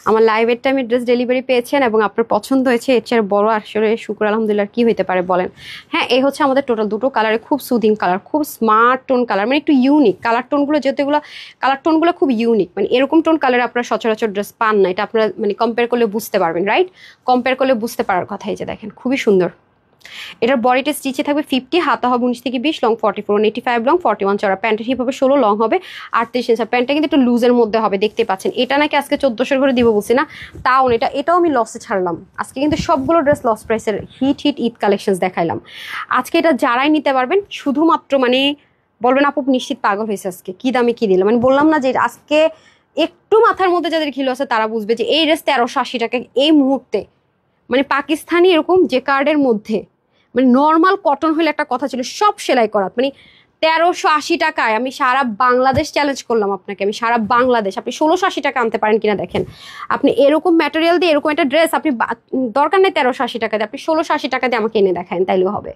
[SPEAKER 1] আমার লাইভের টাইমে ড্রেস ডেলিভারি পেয়েছেন এবং আপনার পছন্দ হয়েছে, এর চেয়ে বড় আসলে শুক্র আলহামদুলিল্লাহ কি হইতে পারে বলেন। হ্যাঁ, এই হচ্ছে আমাদের টোটাল দুটো কালারে, খুব সুদিং কালার, খুব স্মার্ট টোন কালার, মানে একটু ইউনিক কালার টোনগুলো। যেহেতু এগুলো কালার টোনগুলো খুব ইউনিক, মানে এরকম টোন কালারে আপনারা সচরাচর ড্রেস পান না। এটা আপনারা মানে কম্পেয়ার করলে বুঝতে পারবেন, রাইট? কম্পেয়ার করলে বুঝতে পারার কথা। এই যে দেখেন খুবই সুন্দর। এটার বডিটা স্টিচে থাকবে 50, হাতা হবে 19 থেকে 20, লং 44, 85 লং, 41 চড়া। প্যান্টের হিপ হবে 16, লং হবে 38 ইঞ্চ। প্যান্টটা কিন্তু একটু লুজের মধ্যে হবে, দেখতে পাচ্ছেন। এটা নাকি আজকে 1400 করে দিব বলছি না, তাও এটাও আমি লসে ছাড়লাম আজকে। কিন্তু সবগুলো ড্রেস লস প্রাইসের হিট ঈদ কালেকশন দেখাইলাম আজকে। এটা যারাই নিতে পারবেন শুধুমাত্র মানে বলবেন আপু নিশ্চিত পাগল হয়েছে আজকে, কি দামে কি দিলাম। মানে বললাম না যে আজকে একটু মাথার মধ্যে যাদের ঘিলো আছে তারা বুঝবে যে এই ড্রেস 1380 টাকা এই মুহূর্তে। মানে পাকিস্তানি এরকম যে কার্ডের মধ্যে, মানে নর্মাল কটন হলে একটা কথা ছিল, সব সেলাই করা, মানে 1380 টাকায় আমি সারা বাংলাদেশ চ্যালেঞ্জ করলাম আপনাকে। আমি সারা বাংলাদেশ, আপনি 1680 টাকা আনতে পারেন কিনা দেখেন। আপনি এরকম ম্যাটেরিয়াল দিয়ে এরকম একটা ড্রেস আপনি দরকার নেই 1380 টাকা দিয়ে, আপনি 1680 টাকা দিয়ে আমাকে এনে দেখান, তাইলেও হবে।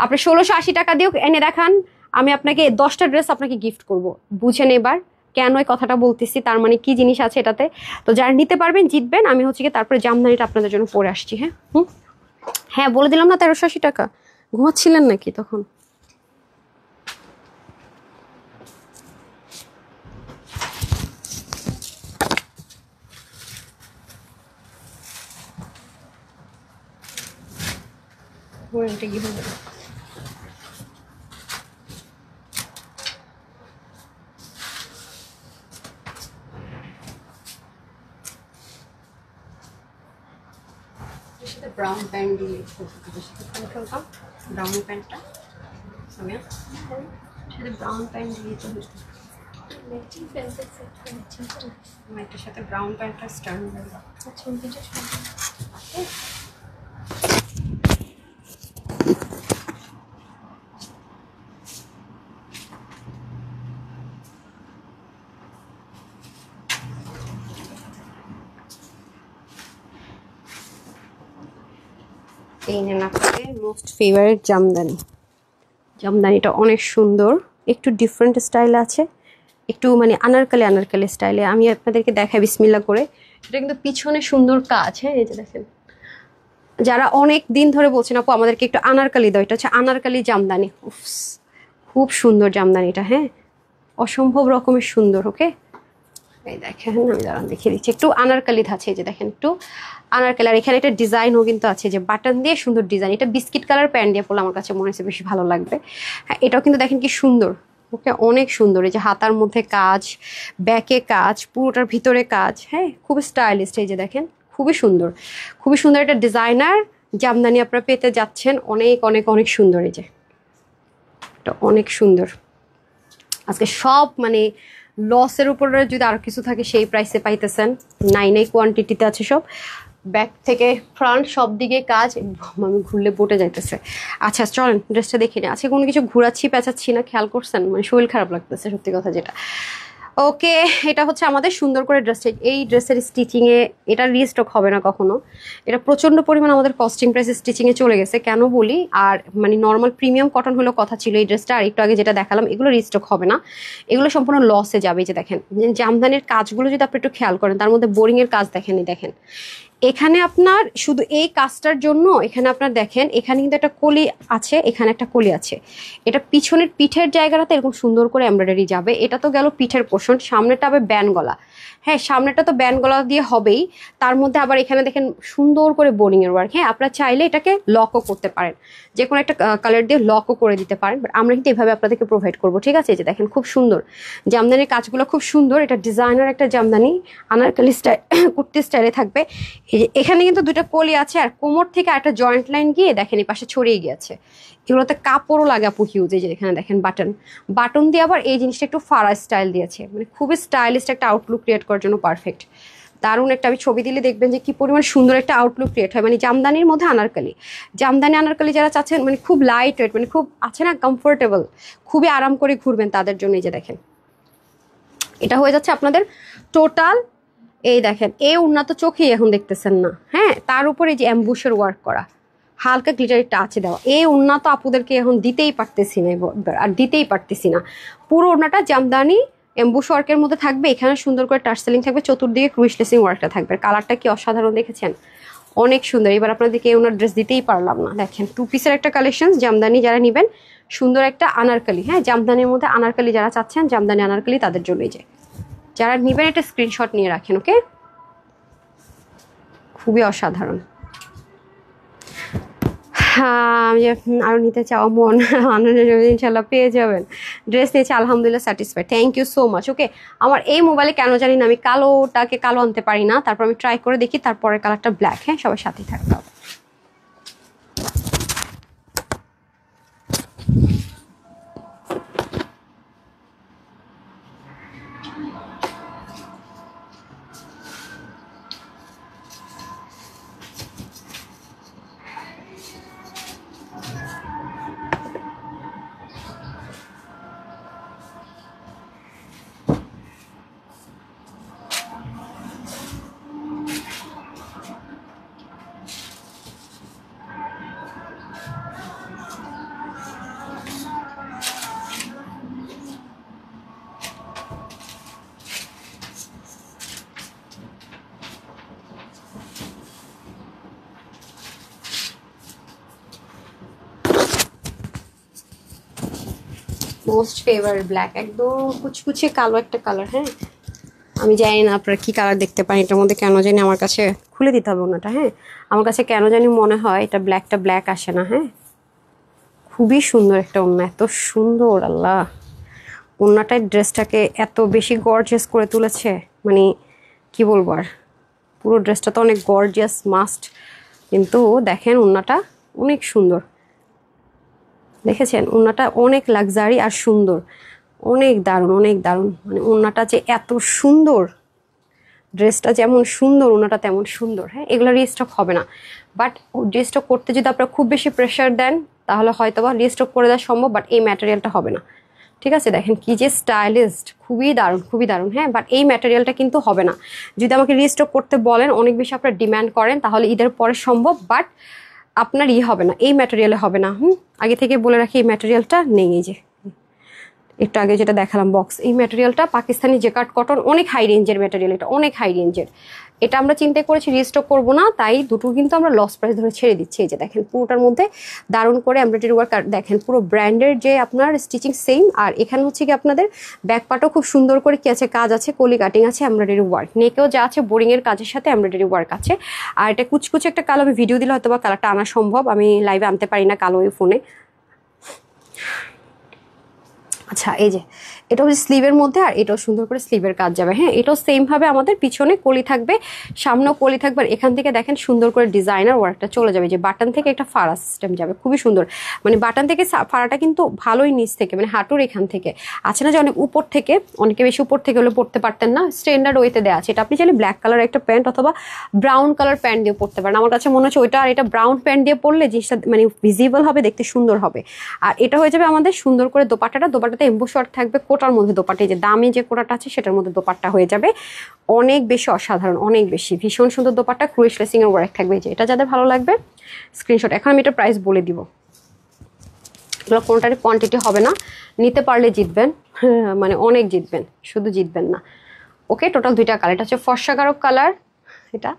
[SPEAKER 1] আপনি 1680 টাকা দিয়েও এনে দেখান, আমি আপনাকে 10টা ড্রেস আপনাকে গিফট করব। বুঝেন এবার কেন এই কথাটা বলতেছি, তার মানে কি জিনিস আছে এটাতে। তো যারা নিতে পারবেন জিতবেন। আমি হচ্ছে কি তারপরে জামদানিটা আপনাদের জন্য পরে আসছি। হ্যাঁ হ্যাঁ, বলে দিলাম না 1380 টাকা। ঘুমাচ্ছিলেন নাকি তখন? কি হবে ব্রাউন প্যান্ট দিয়ে খেলতাম, ব্রাউন প্যান্টটা সামিয়া সাথে ব্রাউন প্যান্ট দিয়ে তো ম্যাচিং প্যান্টের সেট ম্যাচিং এটার সাথে ব্রাউন প্যান্টটা স্টার্ন করব। আচ্ছা, ভিডিও এই নেন আপনাদের মোস্ট ফেভারিট জামদানি। জামদানিটা অনেক সুন্দর, একটু ডিফারেন্ট স্টাইল আছে, একটু মানে আনারকালি আনারকালি স্টাইলে। আমি আপনাদেরকে দেখাই বিসমিল্লা করে। এটা কিন্তু পিছনে সুন্দর কাজ, হ্যাঁ এই যে দেখেন। যারা অনেক দিন ধরে বলছেন আপু আমাদেরকে একটু আনারকালি দাও, এটা হচ্ছে আনারকালি জামদানি। উফস, খুব সুন্দর জামদানিটা, হ্যাঁ অসম্ভব রকমের সুন্দর। ওকে এই দেখেন, আমি দাঁড়ান দেখিয়ে দিচ্ছি। একটু আনারকালি ধাঁচে, এই যে দেখেন একটু আনারকালি। আর এখানে একটা ডিজাইনও কিন্তু আছে, যে বাটন দিয়ে সুন্দর ডিজাইন। এটা বিস্কিট কালার প্যান্ট দিয়ে পড়লে আমার কাছে মনে হচ্ছে বেশি ভালো লাগবে। হ্যাঁ এটাও কিন্তু দেখেন কি সুন্দর। ওকে অনেক সুন্দর, এই যে হাতার মধ্যে কাজ, ব্যাকে কাজ, পুরোটার ভিতরে কাজ, হ্যাঁ খুব স্টাইলিস্ট। এই যে দেখেন খুবই সুন্দর, খুবই সুন্দর একটা ডিজাইনার জামদানি আপনারা পেতে যাচ্ছেন। অনেক অনেক অনেক সুন্দর, এই যে এটা অনেক সুন্দর। আজকে সব মানে লসের উপরে যদি আরো কিছু থাকে সেই প্রাইসে পাইতেছেন। নাই নাই কোয়ান্টিটিতে আছে সব, ব্যাক থেকে ফ্রন্ট সব দিকে কাজ। আমি ঘুরলে বটে যাইতেছে। আচ্ছা চলেন ড্রেসটা দেখে নিই। আজকে কোনো কিছু ঘুরাচ্ছি পেঁচাচ্ছি না, খেয়াল করছেন? মানে শরীর খারাপ লাগতেছে সত্যি কথা যেটা। ওকে এটা হচ্ছে আমাদের সুন্দর করে ড্রেসটা। এই ড্রেসের স্টিচিংয়ে এটা রিস্টক হবে না কখনো। এটা প্রচণ্ড পরিমাণ আমাদের কস্টিং প্রাইসে স্টিচিংয়ে চলে গেছে। কেন বলি, আর মানে নর্মাল প্রিমিয়াম কটন হলেও কথা ছিল এই ড্রেসটা। আর একটু আগে যেটা দেখালাম এগুলো রিস্টক হবে না, এগুলো সম্পূর্ণ লসে যাবে। যে দেখেন জামদানির কাজগুলো যদি আপনি একটু খেয়াল করেন, তার মধ্যে বোরিংয়ের কাজ দেখেনি, দেখেন এখানে আপনার শুধু এই কাজটার জন্য এখানে আপনার দেখেন এখানে কিন্তু একটা কলি আছে, এখানে একটা কলি আছে। এটা পিছনের পিঠের জায়গাটাতে এরকম সুন্দর করে এমব্রয়ডারি যাবে। এটা তো গেল পিঠের পোর্শন, সামনেটা হবে ব্যান গলা। হ্যাঁ সামনেটা তো ব্যান গলা দিয়ে হবেই, তার মধ্যে আবার এখানে দেখেন সুন্দর করে বোরিংয়ের ওয়ার্ক। হ্যাঁ আপনারা চাইলে এটাকে লকও করতে পারেন, যে কোনো একটা কালার দিয়ে লকও করে দিতে পারেন, বাট আমরা কিন্তু এভাবে আপনাদেরকে প্রোভাইড করবো। ঠিক আছে, এই যে দেখেন খুব সুন্দর জামদানির কাজগুলো, খুব সুন্দর। এটা ডিজাইনার একটা জামদানি, আনারকলি স্টাইল কুর্তি স্টাইলে থাকবে। এখানে কিন্তু দুটো কলি আছে, আর কোমর থেকে একটা জয়েন্ট লাইন গিয়ে দেখেন এই পাশে ছড়িয়ে গিয়েছে। এগুলোতে কাপড়ও লাগে আপু হিউজ। এই যে এখানে দেখেন বাটন, বাটন দিয়ে আবার এই জিনিসটা একটু ফাড়া স্টাইল দিয়েছে, মানে খুবই স্টাইলিস্ট একটা আউটলুক ক্রিয়েট করার জন্য পারফেক্ট। দারুণ একটা, আমি ছবি দিলে দেখবেন যে কি পরিমাণ সুন্দর একটা আউটলুক ক্রিয়েট হয়। মানে জামদানির মধ্যে আনারকলি, জামদানি আনারকলি যারা চাচ্ছেন মানে খুব লাইট ওয়েট, মানে খুব আছে না কমফোর্টেবল, খুবই আরাম করে ঘুরবেন তাদের জন্য। এই যে দেখেন এটা হয়ে যাচ্ছে আপনাদের টোটাল। এই দেখেন এই উন্নত চোখেই এখন দেখতেছেন না, হ্যাঁ তার উপরে যে অ্যাম্বুশের ওয়ার্ক করা, হালকা গ্লিটারি টাচ দেওয়া, এই উন্নত আপুদেরকে এখন দিতেই পারতেছি না, আর দিতেই পারতেছি না। পুরো ওড়নাটা জামদানি এমবুশ ওয়ার্কের মধ্যে থাকবে। এখানে সুন্দর করে টার্সেলিং থাকবে, চতুর্দিকে ক্রুইশলেসিং ওয়ার্কটা থাকবে। কালারটা কি অসাধারণ দেখেছেন, অনেক সুন্দর। এবার আপনাদেরকে ওনার ড্রেস দিতেই পারলাম না। দেখেন টু পিসের একটা কালেকশন জামদানি, যারা নেবেন সুন্দর একটা আনারকলি, হ্যাঁ জামদানির মধ্যে আনারকলি যারা চাচ্ছেন, জামদানি আনারকলি তাদের জন্যই। যে যারা নেবেন একটা স্ক্রিনশট নিয়ে রাখেন। ওকে খুবই অসাধারণ। হ্যাঁ আমি আরও নিতে চাওয়া মন ইনশাল্লাহ পেয়ে যাবেন। ড্রেস নিয়েছে আলহামদুলিল্লাহ satisfied, thank you so much. Okay আমার এই মোবাইলে কেন জানি না আমি কালোটাকে কালো আনতে পারি না, তারপর আমি ট্রাই করে দেখি, তারপরের কালারটা ব্ল্যাক। হ্যাঁ সবার সাথেই থাকতে হবে। মোস্ট ফেভারিট ব্ল্যাক, একদম কুচকুচে কালো একটা কালার। হ্যাঁ আমি জানি না আপনারা কি কালার দেখতে পান এটার মধ্যে, কেন জানি আমার কাছে খুলে দিতে হবে ওনাটা। হ্যাঁ আমার কাছে কেন জানি মনে হয় এটা ব্ল্যাকটা ব্ল্যাক আসে না। হ্যাঁ খুবই সুন্দর একটা ওড়না, এত সুন্দর আল্লাহ, ওড়নাটাই ড্রেসটাকে এত বেশি গর্জিয়াস করে তুলেছে। মানে কি বলবো আর, পুরো ড্রেসটা তো অনেক গর্জিয়াস মাস্ট, কিন্তু দেখেন ওড়নাটা অনেক সুন্দর। দেখেছেন ওড়নাটা অনেক লাক্সারি আর সুন্দর, অনেক দারুণ অনেক দারুণ। মানে ওড়নাটা যে এত সুন্দর, ড্রেসটা যেমন সুন্দর ওড়নাটা তেমন সুন্দর। হ্যাঁ এগুলো রিস্টক হবে না, বাট রিস্টক করতে যদি আপনারা খুব বেশি প্রেশার দেন তাহলে হয়তো বা রিস্টক করে দেওয়া সম্ভব, বাট এই ম্যাটেরিয়ালটা হবে না। ঠিক আছে দেখেন কি যে স্টাইলিস্ট, খুবই দারুণ খুবই দারুণ। হ্যাঁ বাট এই ম্যাটেরিয়ালটা কিন্তু হবে না। যদি আমাকে রিস্টক করতে বলেন, অনেক বেশি আপনারা ডিম্যান্ড করেন, তাহলে ঈদের পরে সম্ভব, বাট আপনার হবে না, এই ম্যাটেরিয়ালে হবে না। আগে থেকে বলে রাখি এই ম্যাটেরিয়ালটা নেই। এই যে একটু আগে যেটা দেখালাম বক্স, এই ম্যাটেরিয়ালটা পাকিস্তানি জেকার্ড কটন, অনেক হাই রেঞ্জের ম্যাটেরিয়াল, এটা অনেক হাই রেঞ্জের। এটা আমরা চিন্তা করেছি রিস্টক করবো না, তাই দুটো কিন্তু আমরা লস প্রাইস ধরে ছেড়ে দিচ্ছি। এই যে দেখেন পুরোটার মধ্যে দারুণ করে এমব্রয়ডারি ওয়ার্ক, আর দেখেন পুরো ব্র্যান্ডের যে আপনার স্টিচিং সেম। আর এখানে হচ্ছে কি আপনাদের ব্যাক পার্টও খুব সুন্দর করে কি আছে, কাজ আছে, কলি কাটিং আছে, এমব্রয়ডারি ওয়ার্ক, নেকেও যা আছে বোরিং এর কাজের সাথে এমব্রয়ডারি ওয়ার্ক আছে। আর এটা কুচকুচে একটা কালো, আমি ভিডিও দিলে হয়তো বা কালারটা আনা সম্ভব, আমি লাইভে আনতে পারি না কালো এই ফোনে। আচ্ছা এই যে এটা হচ্ছে স্লিভের মধ্যে, আর এটাও সুন্দর করে স্লিভের কাজ যাবে। হ্যাঁ, এটাও সেম ভাবে আমাদের পিছনে কলি থাকবে, সামনেও কলি থাকবে। আর এখান থেকে দেখেন সুন্দর করে ডিজাইনার ওয়ার্কটা চলে যাবে, যে বাটন থেকে একটা ফাড়া সিস্টেম যাবে, খুবই সুন্দর। মানে বাটন থেকে ফাড়াটা কিন্তু ভালোই নিচ থেকে, মানে হাঁটুর এখান থেকে আছে না যে অনেক উপর থেকে, অনেকে বেশি উপর থেকে হলে পড়তে পারতেন না, স্ট্যান্ডার্ড ওয়েতে দেওয়া আছে। এটা আপনি চাইলে ব্ল্যাক কালার একটা প্যান্ট অথবা ব্রাউন কালার প্যান্ট দিয়ে পড়তে পারেন। আমার কাছে মনে হচ্ছে ওইটা আর এটা ব্রাউন প্যান্ট দিয়ে পরলে জিনিসটা মানে ভিজিবল হবে, দেখতে সুন্দর হবে। আর এটা হয়ে যাবে আমাদের সুন্দর করে দোপাট্টাতে এমবোস ওয়ার্ক থাকবে, কোটার মধ্যে দোপাট্টা, যে দামি যে কোটাটা আছে সেটার মধ্যে দোপাট্টা হয়ে যাবে, অনেক বেশি অসাধারণ, অনেক বেশি ভীষণ সুন্দর দোপাট্টা, ক্রুশ লেসিং এর ওয়ার্ক থাকবে। যে এটা যাদের ভালো লাগবে স্ক্রিনশট। এখন আমি এটা প্রাইস বলে দিব, এগুলো কোনটারই কোয়ান্টিটি হবে না, নিতে পারলে জিতবেন, মানে অনেক জিতবেন, শুধু জিতবেন না। ওকে, টোটাল দুইটা কালার, এটা হচ্ছে ফর্সা কারক কালার এটা,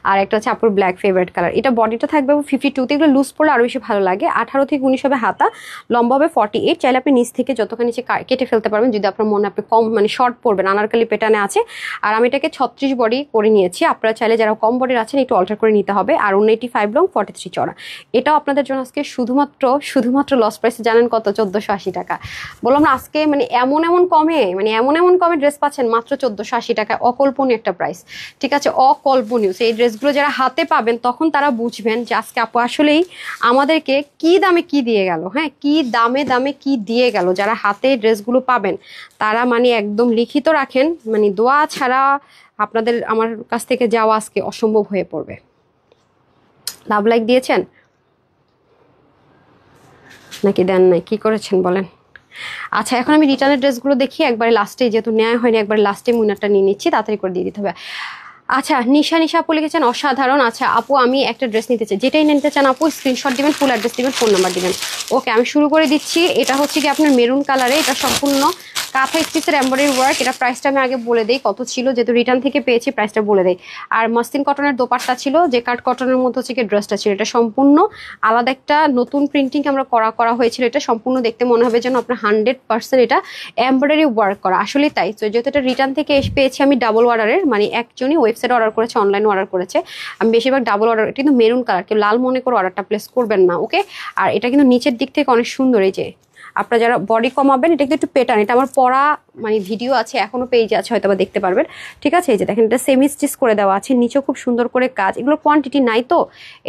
[SPEAKER 1] আর একটা হচ্ছে আপুর ব্ল্যাক ফেভারিট কালার। এটা বডিটা থাকবে 52, এগুলো লুজ পড়লে আরো বেশি ভালো লাগে। 18 থেকে 19 হবে হাতা, লম্বা হবে 48। চাইলে আপনি নিচ থেকে যতখানি নিচে কেটে ফেলতে পারবেন, যদি আপনার মনে আপনি কম মানে শর্ট পরবেন, আনারকালি প্যাটার্নে আছে। আর আমি এটাকে 36 বডি করে নিয়েছি, আপনারা চাইলে যারা কম বডির আছেন একটু অল্টার করে নিতে হবে। আর 185 লং, 43 চড়া। এটাও আপনাদের জন্য আজকে শুধুমাত্র লস প্রাইসে জানেন কত, 1480 টাকা। বললাম না আজকে মানে এমন কমে ড্রেস পাচ্ছেন মাত্র 1480 টাকায়, অকল্পনীয় একটা প্রাইস। ঠিক আছে, অকল্পনীয়। এই ড্রেসগুলো যারা হাতে পাবেন তখন তারা বুঝবেন যে আজকে আপু আসলেই আমাদেরকে কি দামে কি দিয়ে গেল। হ্যাঁ, কি দামে কি দিয়ে গেল। যারা হাতে ড্রেসগুলো পাবেন তারা মানে একদম লিখিত রাখেন, মানে দোয়া ছাড়া আপনাদের আমার কাছ থেকে যাওয়া আজকে অসম্ভব হয়ে পড়বে। লাভ লাইক দিয়েছেন নাকি দেন নাই, কি করেছেন বলেন? আচ্ছা, এখন আমি রিটার্নের ড্রেসগুলো দেখি একবারে লাস্টে, যেহেতু নেওয়া হয়নি একবার লাস্টে মুনারটা নিয়ে নিচ্ছি, তাড়াতাড়ি করে দিয়ে দিতে হবে। আচ্ছা, নিশা আপু লিখেছেন অসাধারণ। আচ্ছা আপু, আমি একটা ড্রেস নিতে চাই, যেটাই নিতে চান আপু স্ক্রিনশট দিবেন, ফুল অ্যাড্রেস দিবেন, ফোন নাম্বার দিবেন। ওকে, আমি শুরু করে দিচ্ছি। এটা হচ্ছে কি আপনার মেরুন কালারে, এটা সম্পূর্ণ কাঁথা স্টিচের এমব্রয়ডারি ওয়ার্ক। এটা প্রাইসটা আমি আগে বলে দিই কত ছিল, যেহেতু রিটার্ন থেকে পেয়েছি প্রাইসটা বলে দেই। আর মসলিন কটনের দোপাট্টা ছিল, যে কাট কটনের মধ্যে হচ্ছে কি ড্রেসটা ছিল। এটা সম্পূর্ণ আলাদা একটা নতুন প্রিন্টিং আমরা করা হয়েছিল। এটা সম্পূর্ণ দেখতে মনে হবে যেন আপনার 100% এটা এমব্রয়ডারি ওয়ার্ক করা, আসলে তাই। তো যেহেতু এটা রিটার্ন থেকে পেয়েছি আমি ডাবল অর্ডারের, মানে একজনই ওয়েবসাইটে অর্ডার করেছে, অনলাইনে অর্ডার করেছে, আমি বেশিরভাগ ডাবল অর্ডার। এটা কিন্তু মেরুন কালার, কেউ লাল মনে করে অর্ডারটা প্লেস করবেন না। ওকে, আর এটা কিন্তু নিচের দিক থেকে অনেক সুন্দর। এই যে আপনারা যারা বডি কমাবেন, এটা কিন্তু একটু প্যাটার্ন, এটা আমার পরা মানে ভিডিও আছে, এখনো পেজে আছে, হয়তো বা দেখতে পারবেন। ঠিক আছে, এই যে দেখেন এটা সেমি স্টিচ করে দেওয়া আছে, নিচেও খুব সুন্দর করে কাজ। এগুলোর কোয়ান্টিটি নাই তো,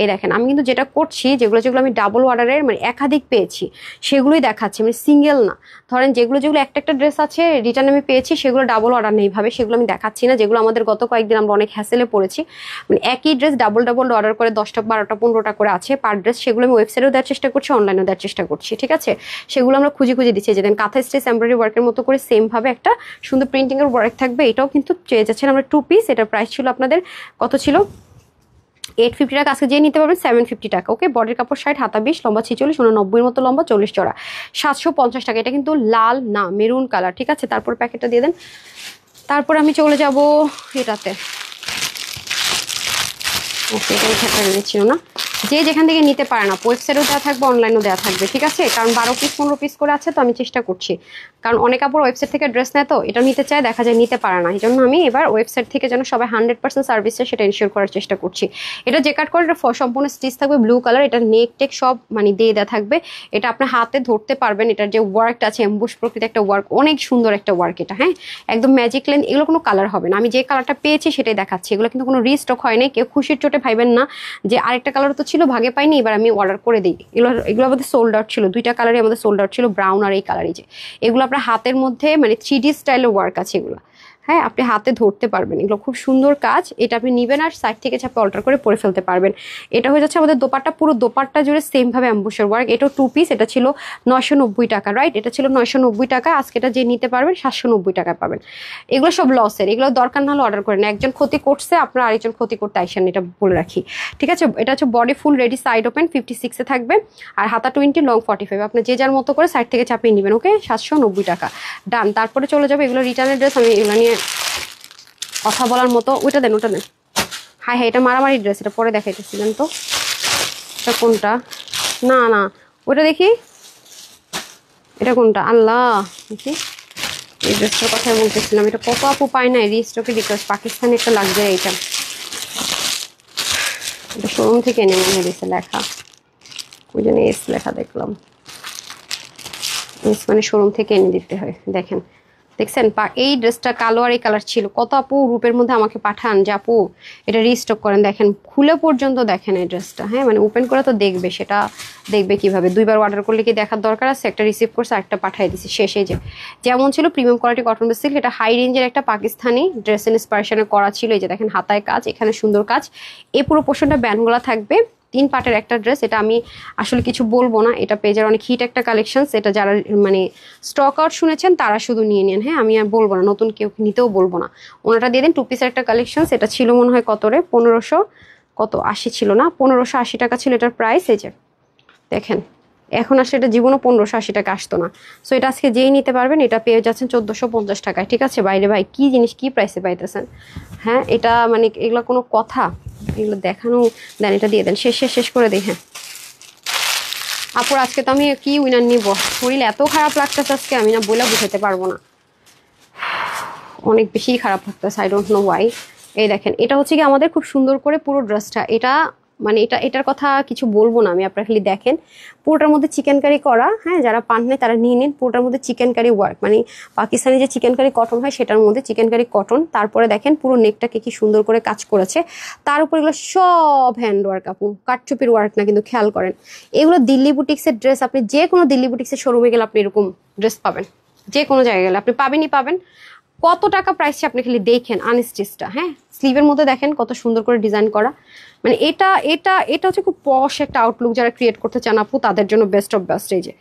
[SPEAKER 1] এই দেখেন আমি কিন্তু যেটা করছি, যেগুলো আমি ডাবল অর্ডারের মানে একাধিক পেয়েছি সেগুলোই দেখাচ্ছি, মানে সিঙ্গেল না। ধরেন যেগুলো একটা ড্রেস আছে রিটার্ন আমি পেয়েছি, সেগুলো ডাবল অর্ডার নেই ভাবে সেগুলো আমি দেখাচ্ছি না। যেগুলো আমাদের গত কয়েকদিন আমরা অনেক হ্যাসেলে পড়েছি, মানে একই ড্রেস ডাবল অর্ডার করে 10টা 12টা 15টা করে আছে পার ড্রেস, সেগুলো আমি ওয়েবসাইটেও দেওয়ার চেষ্টা করছি, অনলাইনেও দেওয়ার চেষ্টা করছি। ঠিক আছে, সেগুলো আমরা খুঁজে দিচ্ছি। যে দেন কাঁথা স্টিচ এমব্রয়ডারি ওয়ার্কের মতো করে সেম ভাবে একটা সুন্দর প্রিন্টিং এর ওয়ার্ক থাকবে। এটাও কিন্তু চেয়ে যাচ্ছেন আমরা 2 পিস। এটার প্রাইস ছিল আপনাদের কত ছিল, 850 টাকা। আজকে যে নিতে পারবেন 750 টাকা। ওকে, বডির কাপড় 60, হাতা 20, লম্বা 46, 90 মতো লম্বা, 40 চড়া, 750 টাকা। এটা কিন্তু লাল না, মেরুন কালার। ঠিক আছে, তারপর প্যাকেটটা দিয়ে দেন। তারপর আমি চলে যাব এটাতে। ওকে, এটা এখানে ছিল না, যে যেখান থেকে নিতে পারে না, ওয়েবসাইটেও দেওয়া থাকবে, অনলাইনেও দেওয়া থাকবে। ঠিক আছে, কারণ 12 পিস 15 পিস করে আছে, তো আমি চেষ্টা করছি, কারণ অনেক কাপড় ওয়েবসাইট থেকে ড্রেস নেয়, তো এটা নিতে চায়, দেখা যায় নিতে পারে না। এই জন্য আমি এবার ওয়েবসাইট থেকে যেন সবাই 100% সার্ভিসে সেটা ইনশিওর করার চেষ্টা করছি। এটা যে কাট করে, এটা সম্পূর্ণ স্টিচ থাকবে, ব্লু কালার। এটা নেক টেক সব মানে দিয়ে দেওয়া থাকবে। এটা আপনার হাতে ধরতে পারবেন, এটার যে ওয়ার্কটা আছে এমবুশ প্রকৃতি একটা ওয়ার্ক, অনেক সুন্দর একটা ওয়ার্ক এটা। হ্যাঁ, একদম ম্যাজিক লাইন, এগুলো কোনো কালার হবে না। আমি যে কালারটা পেয়েছি সেটাই দেখাচ্ছি, এগুলো কিন্তু কোনো রিস্টক হয় নাই। কেউ খুশির চোটে ভাইবেন না যে আরেকটা কালার তো ছিল ভাগে পাইনি, এবার আমি অর্ডার করে দিই। এগুলো আমাদের সোল্ড আউট ছিল, 2টা কালারই আমাদের সোল্ড আউট ছিল, ব্রাউন আর এই কালারই। যে এগুলো আপনার হাতের মধ্যে মানে 3D স্টাইলের ওয়ার্ক আছে এগুলো। হ্যাঁ, আপনি হাতে ধরতে পারবেন, এগুলো খুব সুন্দর কাজ। এটা আপনি নিবেন আর সাইড থেকে চাপে অল্টার করে পরে ফেলতে পারবেন। এটা হয়ে যাচ্ছে আমাদের দোপাট্টা, পুরো দোপাট্টা জুড়ে সেম ভাবে অ্যাম্বুশের ওয়ার্ক। এটাও 2 পিস, এটা ছিল 990 টাকা, রাইট? এটা ছিল 990 টাকা, আজকে এটা যে নিতে পারবেন 790 টাকা পাবেন। এগুলো সব লসের, এগুলো দরকার না হলে অর্ডার করেন। একজন ক্ষতি করছে, আপনার আরেকজন ক্ষতি করতে আইসেন, এটা বলে রাখি, ঠিক আছে? এটা হচ্ছে body full ready, side open, 56 এ থাকবে, আর হাতা 20, লং 45। আপনি যে যার মতো করে সাইড থেকে চাপিয়ে নেবেন। ওকে, 790 টাকা, ডান। তারপরে চলে যাবে, এগুলো রিটার্নের ড্রেস, আমি এগুলো নিয়ে কথা বলার মতো। ওইটা দেন, ওটা দেন। হ্যাঁ হ্যাঁ, এটা মারামারি ড্রেস, এটা পরে দেখাইতেছিলেন তো। এটা কোনটা? না না, ওটা দেখি, এটা কোনটা? আল্লাহ, দেখি, এই ড্রেসটার কথা বলতেছিলাম। এটা কত আপু পায় না রিস্টকে রিকোয়েস্ট, পাকিস্তানি একটা লাগজারি আইটেম। এটা শোরুম থেকে এনে মনে হয়েছে লেখা, ওই জন্য এস লেখা দেখলাম। এস মানে শোরুম থেকে এনে দিতে হয়। দেখেন, দেখছেন এই ড্রেসটা কালো আর এই কালার ছিল। কত আপু রূপের মধ্যে আমাকে পাঠান যে আপু এটা রিস্টক করেন। দেখেন খুলে পর্যন্ত দেখেন এই ড্রেসটা। হ্যাঁ, মানে ওপেন করে তো দেখবে, সেটা দেখবে কিভাবে? 2বার অর্ডার করলে কি দেখার দরকার আছে? একটা রিসিভ করছে, আরেকটা পাঠিয়ে দিছি, শেষে যে যেমন ছিল premium quality cotton base silk. এটা হাই রেঞ্জের একটা পাকিস্তানি ড্রেস ইন্সপিরেশনে করা ছিল। এই যে দেখেন হাতায় কাজ, এখানে সুন্দর কাজ, এই পুরো পোর্শনটা ব্যান্ডগুলা থাকবে। 3 পার্টের একটা ড্রেস। এটা আমি আসলে কিছু বলবো না, এটা পেজের অনেক হিট একটা কালেকশন। এটা যারা মানে স্টক আউট শুনেছেন তারা শুধু নিয়ে নেন। হ্যাঁ, আমি আর বলবো না, নতুন কেউ নিতেও বলবো না। ওনাটা দিয়ে দিন। 2 পিসের একটা কালেকশন। এটা ছিল মনে হয় কত রে, 1500 কত 80 ছিল না, 1580 টাকা ছিল এটার প্রাইস। এই যে দেখেন, এখন আসলে এটা জীবনও 1580 টাকা আসতো না। সো এটা আজকে যেই নিতে পারবেন এটা পেয়ে যাচ্ছেন 1450 টাকায়, ঠিক আছে? বাইরে ভাই কি জিনিস, কি প্রাইসে পাইতেছেন? হ্যাঁ, এটা মানে এগুলো কোনো কথা? এগুলো দেখানো, দেন এটা দিয়ে দেন, শেষ করে দিই। হ্যাঁ আপুর, আজকে তো আমি কি উইনার নিব, শরীর এত খারাপ লাগতেছে আজকে, আমি না বলে বুঝাতে পারবো না, অনেক বেশি খারাপ লাগতেছে। I don't know Y. এই দেখেন, এটা হচ্ছে কি আমাদের খুব সুন্দর করে পুরো ড্রেসটা, এটা মানে এটার কথা কিছু বলবো না আমি, আপনারা খালি দেখেন পুরোটার মধ্যে চিকেন কারি করা। হ্যাঁ, যারা পান নাই তারা নিয়ে নিন। পুরোটার মধ্যে চিকেন কারি ওয়ার্ক, মানে পাকিস্তানি যে চিকেন কারি কটন হয় সেটার মধ্যে চিকেন কারি কটন। তারপরে দেখেন পুরো নেকটাকে কি সুন্দর করে কাজ করেছে, তার উপর এগুলো সব হ্যান্ড ওয়ার্ক আপু, কাঠচুপির ওয়ার্ক না কিন্তু, খেয়াল করেন। এগুলো দিল্লি বুটিক্সের ড্রেস, আপনি যে কোনো দিল্লি বুটিক্সের শোরুমে গেলে আপনি এরকম ড্রেস পাবেন, যে কোনো জায়গায় গেলে আপনি পাবেন। কত টাকা প্রাইসে আপনি খালি দেখেন আনস্টিচটা। হ্যাঁ, স্লিভের মধ্যে দেখেন কত সুন্দর করে ডিজাইন করা, মানে এটা এটা এটা হচ্ছে খুব পশ একটা আউটলুক। যারা ক্রিয়েট করতে চান আপু, তাদের জন্য বেস্ট অফ বেস্ট। এই যে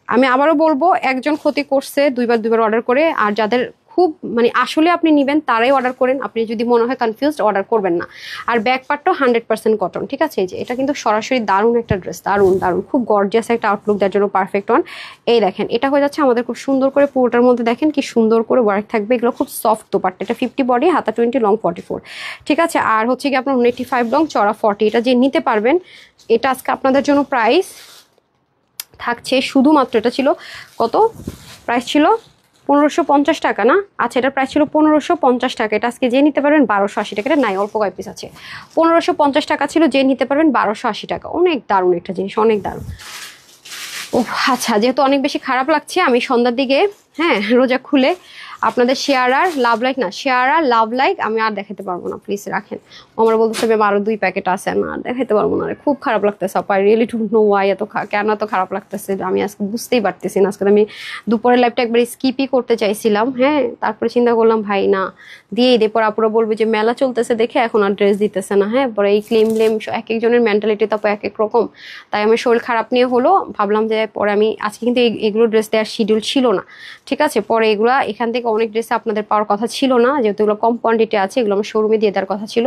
[SPEAKER 1] আমি আবারও বলবো, একজন ক্ষতি করছে 2বার অর্ডার করে, আর যাদের খুব মানে আসলে আপনি নেবেন তারাই অর্ডার করেন। আপনি যদি মনে হয় কনফিউজড, অর্ডার করবেন না। আর ব্যাক পার্টটাও 100% কটন, ঠিক আছে? এই যে এটা কিন্তু সরাসরি দারুণ একটা ড্রেস, দারুণ খুব গর্জিয়াস একটা আউটলুক, যার জন্য পারফেক্ট ওয়ান। এই দেখেন, এটা হয়ে যাচ্ছে আমাদের খুব সুন্দর করে পুরোটার মধ্যে দেখেন কি সুন্দর করে ওয়ার্ক থাকবে। এগুলো খুব সফট দোপাট্টা, এটা 50 বডি, হাতা 20, লং 44, ঠিক আছে? আর হচ্ছে কি আপনার 85 লং, চড়া 40। এটা যে নিতে পারবেন, এটা আজকে আপনাদের জন্য প্রাইস থাকছে শুধুমাত্র, এটা ছিল কত প্রাইস ছিল? 1550 টাকা না? আচ্ছা, এটার প্রাইস ছিল 1550 টাকা। এটা আজকে যে নিতে পারবেন 1280 টাকা। এটা নাই, অল্প কয়েক পিস আছে। 1550 টাকা ছিল, যে নিতে পারবেন 1280 টাকা। অনেক দারুণ একটা জিনিস, অনেক দারুণ। ও আচ্ছা, যেহেতু অনেক বেশি খারাপ লাগছে, আমি সন্ধ্যার দিকে, হ্যাঁ, রোজা খুলে আপনাদের শেয়ার আর লাভ লাইক না, শেয়ার আর লাভ লাইক আমি আর দেখাতে পারবো না, প্লিজ রাখেন। আমার বলতেছে ম্যাম আরো 2 প্যাকেট আছে, না আর দেখাতে পারবো না, খুব খারাপ লাগতেছে আপা, রিয়েলি ডোন্ট নো ওয়াই, কেন এত খারাপ লাগতেছে আমি আজকে বুঝতেই পারতেছি না। আজকে আমি দুপুরের লাইভটা একবার স্কিপই করতে চাইছিলাম। হ্যাঁ, তারপরে চিন্তা করলাম ভাই না দিয়েই দে, পর আপুরা বলবে যে মেলা চলতেছে দেখে এখন আর ড্রেস দিতেছে না। হ্যাঁ, পরে এই ক্লেম এক একজনের মেন্টালিটি তো এক এক রকম। তাই আমার শরীর খারাপ নিয়ে হলো, ভাবলাম যে পরে আমি আজকে কিন্তু এগুলো ড্রেস দেওয়ার শিডিউল ছিল না, ঠিক আছে? পরে এগুলা এখান থেকে অনেক ড্রেস আপনাদের পাওয়ার কথা ছিল না, যেহেতু এগুলো কম কোয়ান্টিটি আছে, এগুলো আমার শোরুমে দিয়ে দেওয়ার কথা ছিল।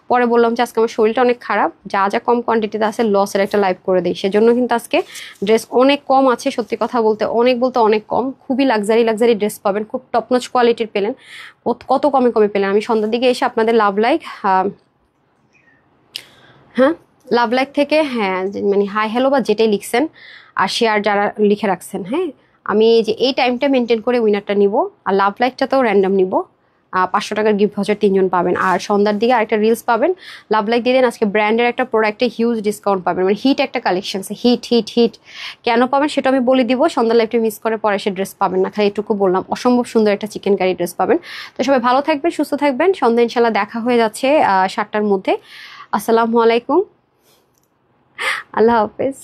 [SPEAKER 1] পরে বললাম যে আজকে আমার শরীরটা অনেক খারাপ, যা যা কম কোয়ান্টিটিতে আছে লসের একটা লাইভ করে দিই, সেজন্য কিন্তু আজকে ড্রেস অনেক কম আছে। সত্যি কথা বলতে অনেক কম, খুবই লাক্সারি ড্রেস পাবেন, খুব টপনচ কোয়ালিটির পেলেন, কত কমে পেলেন। আমি সন্ধ্যার দিকে এসে আপনাদের লাভ লাইক, হ্যাঁ লাভ লাইক থেকে, হ্যাঁ মানে হাই হ্যালো বা যেটাই লিখছেন আর শেয়ার যারা লিখে রাখছেন, হ্যাঁ আমি যে এই টাইমটা মেনটেন করে উইনারটা নিব, আর লাভ লাইকটাতেও র্যান্ডম নিব। 500 টাকার গিফট ভাউচার 3 জন পাবেন। আর সন্ধ্যার দিকে আরেকটা রিলস পাবেন, লাভ লাইক দিয়ে দেন। আজকে ব্র্যান্ডের একটা প্রোডাক্টে হিউজ ডিসকাউন্ট পাবেন, মানে হিট একটা কালেকশন, হিট কেন পাবেন সেটা আমি বলে দিব। সন্ধ্যার লাইভটা মিস করে পরে সে ড্রেস পাবেন না, খালি এটুকু বললাম। অসম্ভব সুন্দর একটা চিকেন কারি ড্রেস পাবেন। তো সবাই ভালো থাকবেন, সুস্থ থাকবেন। সন্ধ্যা ইনশাল্লাহ দেখা হয়ে যাচ্ছে 7টার মধ্যে। আসসালামু আলাইকুম, আল্লাহ হাফেজ।